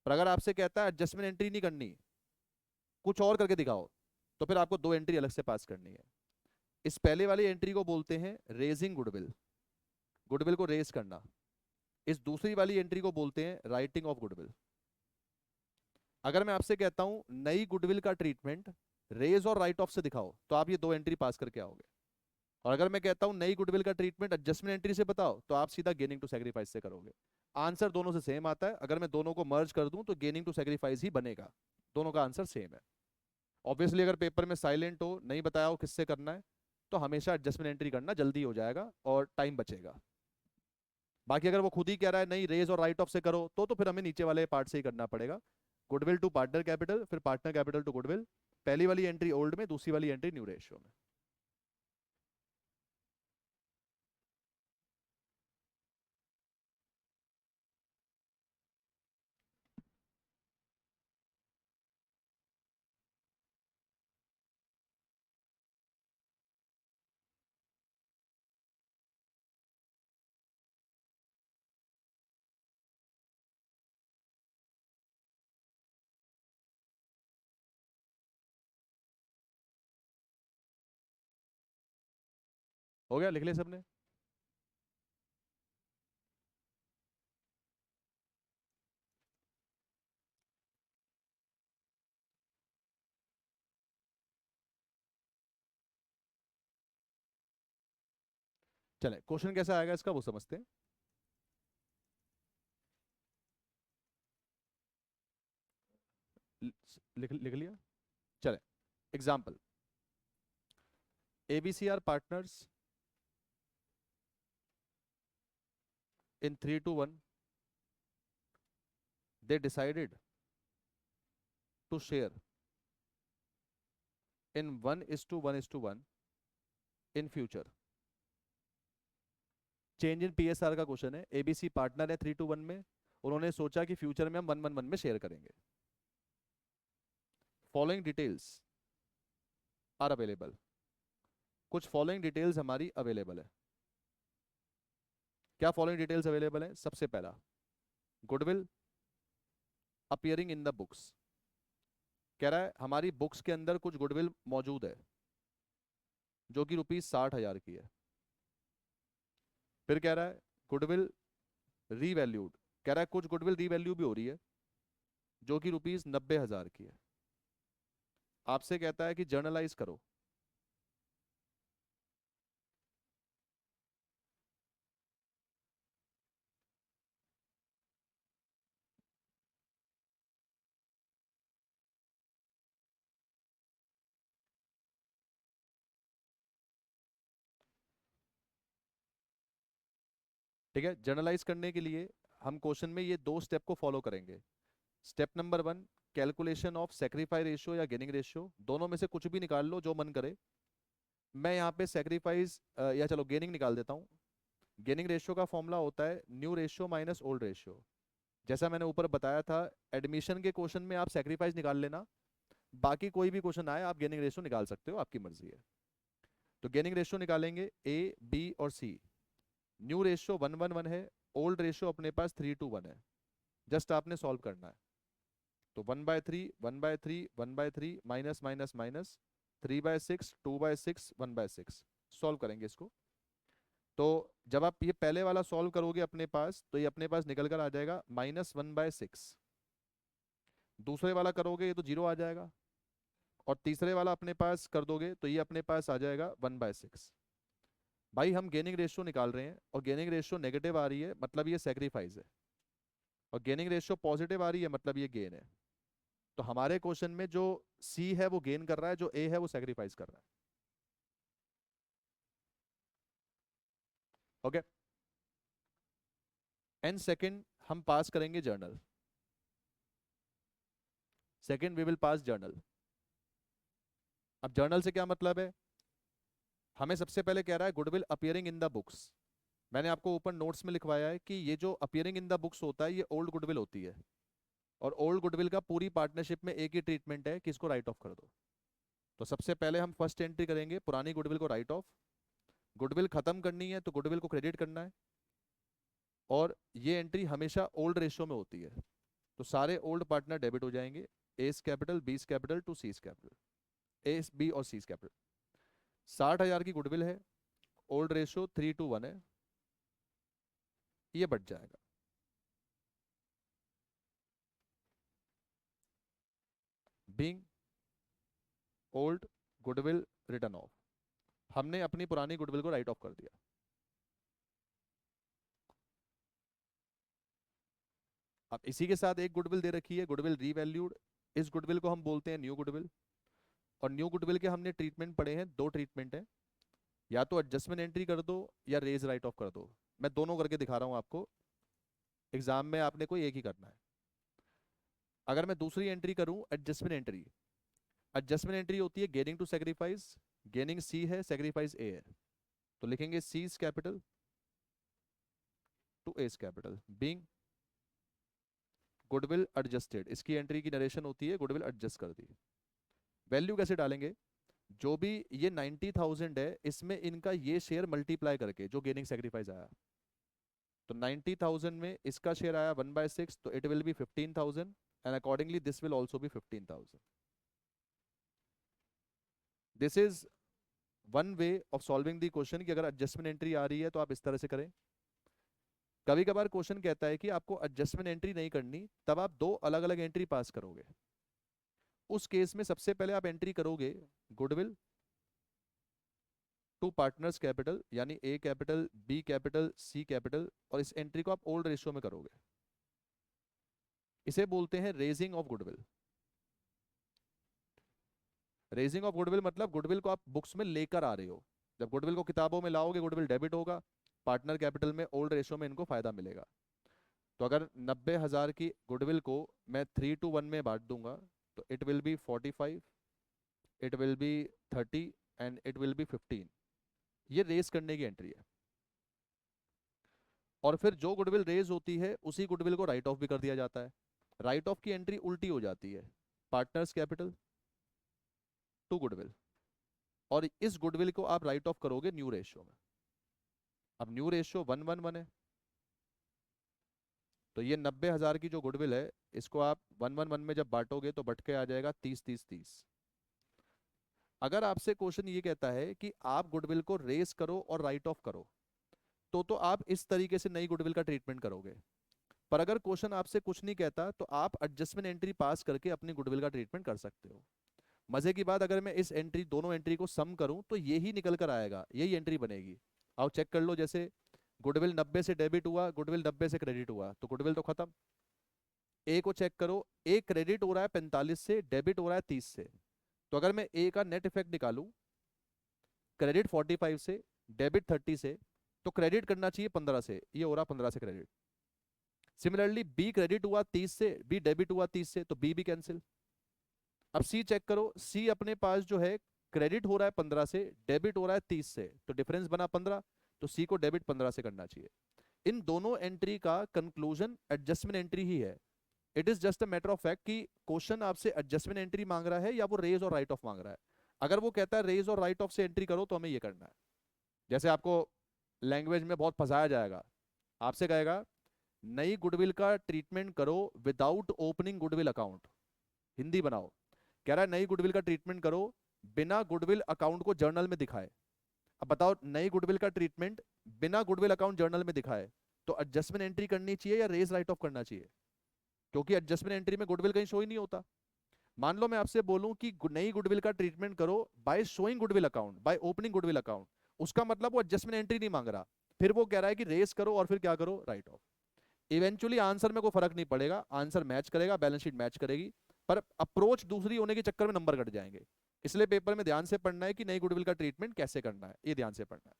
पर अगर आपसे कहता है एडजस्टमेंट एंट्री नहीं करनी, कुछ और करके दिखाओ, तो फिर आपको दो एंट्री अलग से पास करनी है। इस पहले वाली एंट्री को बोलते हैं रेजिंग गुडविल, गुडविल को रेज करना। इस दूसरी वाली एंट्री को बोलते हैं राइटिंग ऑफ गुडविल। अगर मैं आपसे कहता हूं नई गुडविल का ट्रीटमेंट रेज और राइट ऑफ से दिखाओ, तो आप ये दो एंट्री पास करके आओगे। और अगर मैं कहता हूं नई गुडविल का ट्रीटमेंट एडजस्टमेंट एंट्री से बताओ, तो आप सीधा गेनिंग टू सेक्रीफाइस से करोगे। आंसर दोनों से सेम आता है। अगर मैं दोनों को मर्ज कर दूं तो गेनिंग टू सेक्रीफाइस ही बनेगा, दोनों का आंसर सेम है। ऑब्वियसली अगर पेपर में साइलेंट हो, नहीं बताया हो किससे करना है, तो हमेशा एडजस्टमेंट एंट्री करना, जल्दी हो जाएगा और टाइम बचेगा। बाकी अगर वो खुद ही कह रहा है नहीं रेज और राइट ऑफ से करो, तो फिर हमें नीचे वाले पार्ट से ही करना पड़ेगा। गुडविल टू पार्टनर कैपिटल, फिर पार्टनर कैपिटल टू गुडविल, पहली वाली एंट्री ओल्ड में, दूसरी वाली एंट्री न्यू रेशियो में। हो गया, लिख लिया सबने? चले क्वेश्चन कैसा आएगा इसका वो समझते हैं। लिख लिया। चले example, ABC are partners in 3 to 1, they decided to share in 1:1:1 in future। Change in PSR का क्वेश्चन है। एबीसी पार्टनर है 3:1 में, उन्होंने सोचा कि फ्यूचर में हम 1:1 में शेयर करेंगे। फॉलोइंग डिटेल्स आर अवेलेबल, कुछ फॉलोइंग डिटेल्स हमारी अवेलेबल है। क्या फॉलोइंग डिटेल्स अवेलेबल है? सबसे पहला goodwill appearing in the books, कह रहा है हमारी बुक्स के अंदर कुछ गुडविल मौजूद है जो कि ₹60,000 की है। फिर कह रहा है गुडविल रीवैल्यूड, कह रहा है कुछ गुडविल रीवैल्यू भी हो रही है जो कि ₹90,000 की है। आपसे कहता है कि जर्नलाइज करो। ठीक है, जर्नलाइज करने के लिए हम क्वेश्चन में ये दो स्टेप को फॉलो करेंगे। Step number 1, calculation of sacrifice ratio या गेनिंग रेशियो, दोनों में से कुछ भी निकाल लो जो मन करे। मैं यहाँ पे सेक्रीफाइस या चलो गेनिंग निकाल देता हूँ। गेनिंग रेशियो का फॉर्मूला होता है new ratio minus old ratio. जैसा मैंने ऊपर बताया था, एडमिशन के क्वेश्चन में आप सेक्रीफाइस निकाल लेना, बाकी कोई भी क्वेश्चन आए आप गेनिंग रेशियो निकाल सकते हो, आपकी मर्जी है। तो गेनिंग रेशियो निकालेंगे ए, बी और सी। न्यू रेशियो 1:1 है, ओल्ड रेशियो अपने पास 3:1 है। जस्ट आपने सॉल्व करना है। तो 1/3, 1/3, 1/3, माइनस माइनस माइनस, 3/6, 2/6, 1/6। सॉल्व करेंगे इसको। तो जब आप ये पहले वाला सॉल्व करोगे अपने पास, तो ये अपने पास निकल कर आ जाएगा -1/6। दूसरे वाला करोगे ये तो 0 आ जाएगा, और तीसरे वाला अपने पास कर दोगे तो ये अपने पास आ जाएगा 1/6। भाई हम गेनिंग रेशियो निकाल रहे हैं और गेनिंग रेशियो नेगेटिव आ रही है, मतलब ये सेक्रीफाइस है। और गेनिंग रेशियो पॉजिटिव आ रही है, मतलब ये गेन है। तो हमारे क्वेश्चन में जो सी है वो गेन कर रहा है, जो ए है वो सेक्रीफाइस कर रहा है। ओके। एंड सेकंड हम पास करेंगे journal. Second we will pass journal. अब जर्नल से क्या मतलब है? हमें सबसे पहले कह रहा है goodwill appearing in the books. मैंने आपको ऊपर नोट्स में लिखवाया है कि ये जो अपियरिंग इन द बुक्स होता है ये ओल्ड गुडविल होती है। और ओल्ड गुडविल का पूरी पार्टनरशिप में एक ही ट्रीटमेंट है कि इसको राइट ऑफ कर दो। तो सबसे पहले हम फर्स्ट एंट्री करेंगे, पुरानी गुडविल को राइट ऑफ। गुडविल खत्म करनी है तो गुडविल को क्रेडिट करना है। और ये एंट्री हमेशा ओल्ड रेशियो में होती है। तो सारे ओल्ड पार्टनर डेबिट हो जाएंगे, A's capital, B's capital to C's capital, A's B और सीस कैपिटल। 60,000 की गुडविल है, ओल्ड रेशियो 3:1 है, ये बढ़ जाएगा। Being old goodwill return of, हमने अपनी पुरानी गुडविल को राइट ऑफ कर दिया। अब इसी के साथ एक गुडविल दे रखी है, गुडविल रीवैल्यूड। इस गुडविल को हम बोलते हैं न्यू गुडविल। और न्यू गुडविल के हमने ट्रीटमेंट पढ़े हैं, दो ट्रीटमेंट है, या तो एडजस्टमेंट एंट्री कर दो या रेज राइट ऑफ कर दो। मैं दोनों करके दिखा रहा हूं आपको, एग्जाम में आपने कोई एक ही करना है। अगर मैं दूसरी एंट्री करूं एडजस्टमेंट एंट्री, एडजस्टमेंट एंट्री होती है gaining to sacrifice. Gaining C है, सेक्रीफाइस ए है। तो लिखेंगे C's capital to A's capital, being goodwill adjusted. इसकी एंट्री की नरेशन होती है गुडविल एडजस्ट कर दी। वैल्यू कैसे डालेंगे? जो भी ये 90,000 है, इसमें इनका ये शेयर मल्टीप्लाई करके जो गेनिंग सेक्रीफाइस आया। तो 90,000 में इसका शेयर आया 1/6, तो it will be 15,000, and accordingly this will also B 15,000। This is one way of solving the question कि अगर एडजस्टमेंट एंट्री आ रही है तो आप इस तरह से करें। कभी कभार क्वेश्चन कहता है कि आपको एडजस्टमेंट एंट्री नहीं करनी, तब आप दो अलग अलग एंट्री पास करोगे। उस केस में सबसे पहले आप एंट्री करोगे गुडविल टू पार्टनर्स कैपिटल, यानी ए कैपिटल, बी कैपिटल, सी कैपिटल, और इस एंट्री को आप ओल्ड रेशियो में करोगे। इसे बोलते हैं raising of goodwill. Raising of goodwill मतलब गुडविल को आप बुक्स में लेकर आ रहे हो। जब गुडविल को किताबों में लाओगे गुडविल डेबिट होगा, पार्टनर कैपिटल में ओल्ड रेशियो में इनको फायदा मिलेगा। तो अगर 90,000 की गुडविल को मैं 3:1 में बांट दूंगा, तो it will be 45, it will be 30 and it will be 15। ये रेस करने की एंट्री है। और फिर जो गुडविल रेज होती है उसी गुडविल को राइट ऑफ भी कर दिया जाता है। राइट ऑफ की एंट्री उल्टी हो जाती है, पार्टनर्स कैपिटल टू गुडविल, और इस गुडविल को आप राइट ऑफ करोगे न्यू रेशियो में। अब न्यू रेशियो 1:1 है, तो ये 90,000 की जो गुडविल है इसको आप 1:1 में जब बांटोगे तो बट के आ जाएगा 30-30-30। अगर आपसे क्वेश्चन ये कहता है कि आप गुडविल को रेस करो और राइट ऑफ करो, तो आप इस तरीके से नई गुडविल का ट्रीटमेंट करोगे। पर अगर क्वेश्चन आपसे कुछ नहीं कहता तो आप एडजस्टमेंट एंट्री पास करके अपनी गुडविल का ट्रीटमेंट कर सकते हो। मजे की बात, अगर मैं इस एंट्री, दोनों एंट्री को सम करूं तो ये ही निकल कर आएगा, यही एंट्री बनेगी। आओ चेक कर लो, जैसे गुडविल 90 से डेबिट हुआ, गुडविल 90 से क्रेडिट हुआ, तो गुडविल तो खत्म। ए को चेक करो, ए क्रेडिट हो रहा है 45 से, डेबिट हो रहा है 30 से। तो अगर मैं ए का नेट इफेक्ट निकालूं, क्रेडिट 45 से, डेबिट 30 से, तो क्रेडिट करना चाहिए 15 से, ये हो रहा 15 से क्रेडिट। सिमिलरली बी क्रेडिट हुआ 30 से, बी डेबिट हुआ 30 से, तो बी भी कैंसिल। अब सी चेक करो, सी अपने पास जो है क्रेडिट हो रहा है 15 से, डेबिट हो रहा है 30 से, तो डिफरेंस बना 15, तो सी को डेबिट 15 से करना चाहिए। इन दोनों एंट्री का कंक्लूजन एडजस्टमेंट एंट्री ही है। It is just a matter of fact कि क्वेश्चन आपसे एडजस्टमेंट एंट्री मांग रहा है या वो रेज और राइट ऑफ मांग रहा है। अगर वो कहता है रेज और राइट ऑफ से एंट्री करो, तो हमें ये करना है। जैसे आपको लैंग्वेज में बहुत फंसाया जाएगा, आपसे कहेगा नई गुडविल का ट्रीटमेंट करो without opening goodwill account, Hindi बनाओ। कह रहा है नई गुडविल का ट्रीटमेंट करो बिना गुडविल अकाउंट को जर्नल में दिखाए। अब बताओ, नई गुडविल का ट्रीटमेंट बिना गुडविल अकाउंट जर्नल में दिखाए, तो एडजस्टमेंट एंट्री करनी चाहिए या रेज राइट ऑफ करना चाहिए? क्योंकि एडजस्टमेंट एंट्री में गुडविल कहीं शो ही नहीं होता। मान लो मैं आपसे बोलूं कि नई गुडविल का ट्रीटमेंट करो by showing goodwill account, by opening goodwill account, उसका मतलब वो एडजस्टमेंट एंट्री नहीं मांग रहा। फिर वो कह रहा है कि रेस करो और फिर क्या करो, राइट ऑफ। इवेंचुअली आंसर में कोई फर्क नहीं पड़ेगा, आंसर मैच करेगा, बैलेंस शीट मैच करेगी, पर अप्रोच दूसरी होने के चक्कर में नंबर घट जाएंगे। इसलिए पेपर में ध्यान से पढ़ना है कि नई गुडविल का ट्रीटमेंट कैसे करना है, ये ध्यान से पढ़ना है।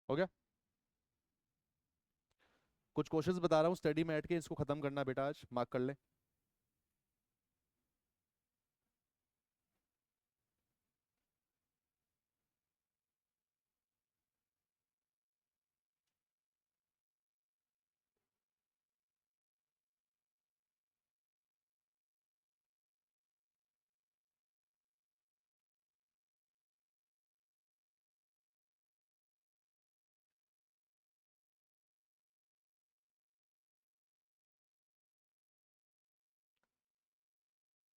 हो गया? कुछ क्वेश्चंस बता रहा हूँ स्टडी मैट के, इसको खत्म करना बेटा, आज मार्क कर ले।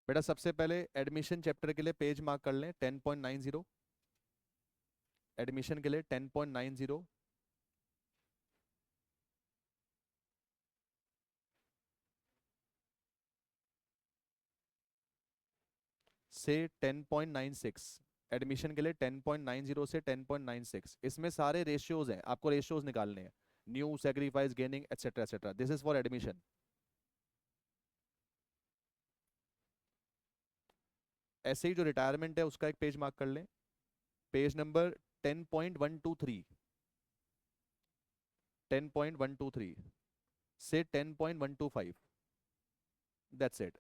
बेटा सबसे पहले एडमिशन चैप्टर के लिए पेज मार्क कर लें, 10.90। एडमिशन के लिए 10.90 से 10.96। एडमिशन के लिए 10.90 से 10.96, इसमें सारे रेशियोज हैं, आपको रेशियोज निकालने हैं, new, sacrifice, gaining, etcetera etcetera. This is for admission. ऐसे ही जो रिटायरमेंट है उसका एक पेज मार्क कर लें, पेज नंबर 10.123। 10.123 से 10.125, दैट्स इट।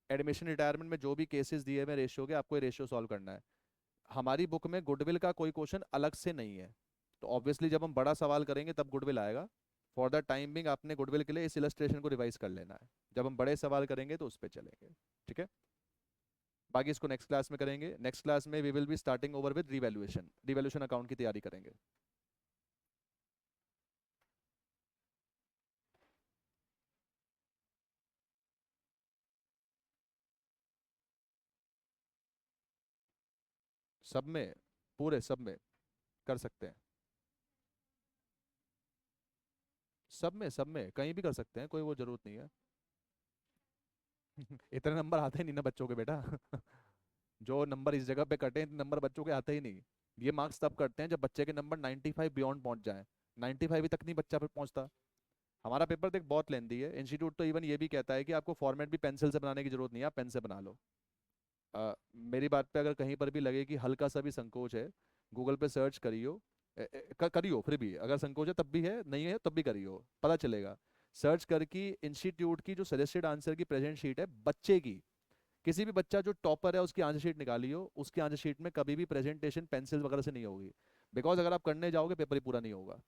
एडमिशन रिटायरमेंट में जो भी केसेस दिए हुए रेशियो के, आपको ये रेशियो सॉल्व करना है। हमारी बुक में गुडविल का कोई क्वेश्चन अलग से नहीं है, तो ऑब्वियसली जब हम बड़ा सवाल करेंगे तब गुडविल आएगा। फॉर द टाइम बिंग आपने गुडविल के लिए इस इलस्ट्रेशन को रिवाइज कर लेना है, जब हम बड़े सवाल करेंगे तो उस पर चलेंगे। ठीक है, बाकी इसको नेक्स्ट क्लास में करेंगे। नेक्स्ट क्लास में we will be starting over with revaluation, revaluation account की तैयारी करेंगे। सब में, पूरे सब में कर सकते हैं, सब में, सब में कहीं भी कर सकते हैं, कोई वो जरूरत नहीं है। इतने नंबर आते ही नहीं ना बच्चों के बेटा। जो नंबर इस जगह पे कटे हैं, नंबर बच्चों के आते ही नहीं। ये मार्क्स तब करते हैं जब बच्चे के नंबर 95 बियॉन्ड पहुंच जाए। 95 तक नहीं बच्चा फिर पहुंचता। हमारा पेपर देख बहुत लेंदी है, इंस्टीट्यूट तो इवन ये भी कहता है कि आपको फॉर्मेट भी पेंसिल से बनाने की जरूरत नहीं है, आप पेन से बना लो। मेरी बात पे अगर कहीं पर भी लगे कि हल्का सा भी संकोच है, गूगल पे सर्च करियो, करियो, फिर भी अगर संकोच है तब भी है, नहीं है तब भी करियो, पता चलेगा। सर्च करके इंस्टीट्यूट की जो सजेस्टेड आंसर की प्रेजेंट शीट है बच्चे की, किसी भी बच्चा जो टॉपर है उसकी आंसर शीट निकाली हो, उसकी आंसर शीट में कभी भी प्रेजेंटेशन पेंसिल वगैरह से नहीं होगी। बिकॉज अगर आप करने जाओगे पेपर ही पूरा नहीं होगा।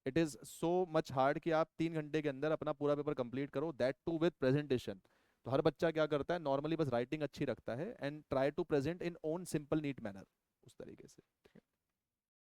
It is so much hard कि आप 3 घंटे के अंदर अपना पूरा पेपर कंप्लीट करो, दैट टू विद प्रेजेंटेशन। तो हर बच्चा क्या करता है, नॉर्मली बस राइटिंग अच्छी रखता है and try to present in own simple neat manner, उस तरीके से।